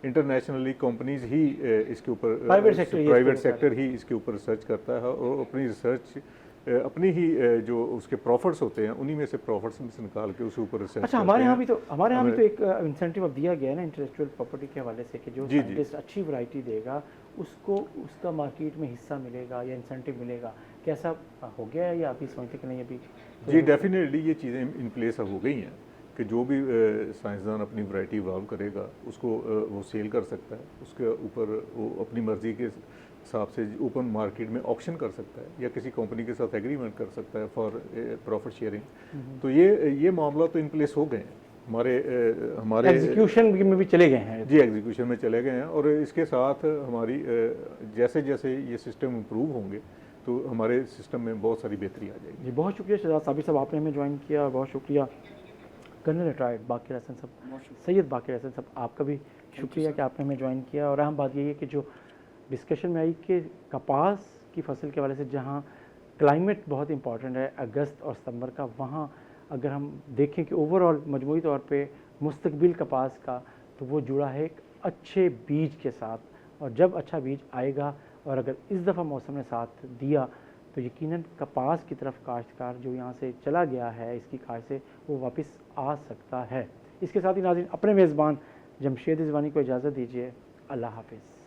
Speaker 3: इंटरनेशनली कंपनीज ही इसके ऊपर, प्राइवेट सेक्टर ही इसके ऊपर रिसर्च करता है और अपनी रिसर्च अपनी ही जो उसके प्रॉफिट्स होते हैं उन्हीं में से प्रॉफिट्स में से निकाल के उसके ऊपर रिसर्च
Speaker 1: अच्छा, हमारे यहाँ भी तो एक इंसेंटिव अब दिया गया है ना इंटेलेक्चुअल प्रॉपर्टी के हवाले से कि जो
Speaker 3: जी, जी।
Speaker 1: साइंटिस्ट अच्छी वैरायटी देगा उसको उसका मार्केट में हिस्सा मिलेगा या इंसेंटिव मिलेगा। कैसा हो गया है या अभी समझते कि नहीं अभी?
Speaker 3: जी डेफिनेटली ये चीज़ें इन प्लेस हो गई हैं कि जो भी साइंसदान अपनी वैरायटी इवॉल्व करेगा उसको वो सेल कर सकता है, उसके ऊपर वो अपनी मर्ज़ी के हिसाब से ओपन मार्केट में ऑक्शन कर सकता है या किसी कंपनी के साथ एग्रीमेंट कर सकता है फॉर प्रॉफिट शेयरिंग। तो ये मामला तो इन प्लेस हो गए हैं, हमारे
Speaker 1: एग्जीक्यूशन में भी चले गए हैं।
Speaker 3: जी एग्जीक्यूशन में चले गए हैं। और इसके साथ हमारी जैसे जैसे ये सिस्टम इम्प्रूव होंगे तो हमारे सिस्टम में बहुत सारी बेहतरी आ जाएगी।
Speaker 1: जी बहुत शुक्रिया शहजाद साबिर साहब, आपने हमें ज्वाइन किया। और बहुत शुक्रिया कर्नल रिटायर्ड बाकिर हसन साहब, सैयद बाकिर हसन साहब, आपका भी शुक्रिया कि आपने हमें ज्वाइन किया। और अहम बात यही है कि जो डिस्कशन में आई कि कपास की फसल के हवाले से जहाँ क्लाइमेट बहुत इंपॉर्टेंट है अगस्त और सितंबर का, वहाँ अगर हम देखें कि ओवरऑल मजमूई तौर पे मुस्तकबिल कपास का तो वो जुड़ा है एक अच्छे बीज के साथ। और जब अच्छा बीज आएगा और अगर इस दफ़ा मौसम ने साथ दिया तो यकीनन कपास की तरफ काश्तकार जो यहाँ से चला गया है इसकी काश्त से वो वापस आ सकता है। इसके साथ ही नाज़रीन अपने मेज़बान जमशेद रिजवानी को इजाज़त दीजिए। अल्लाह हाफिज़।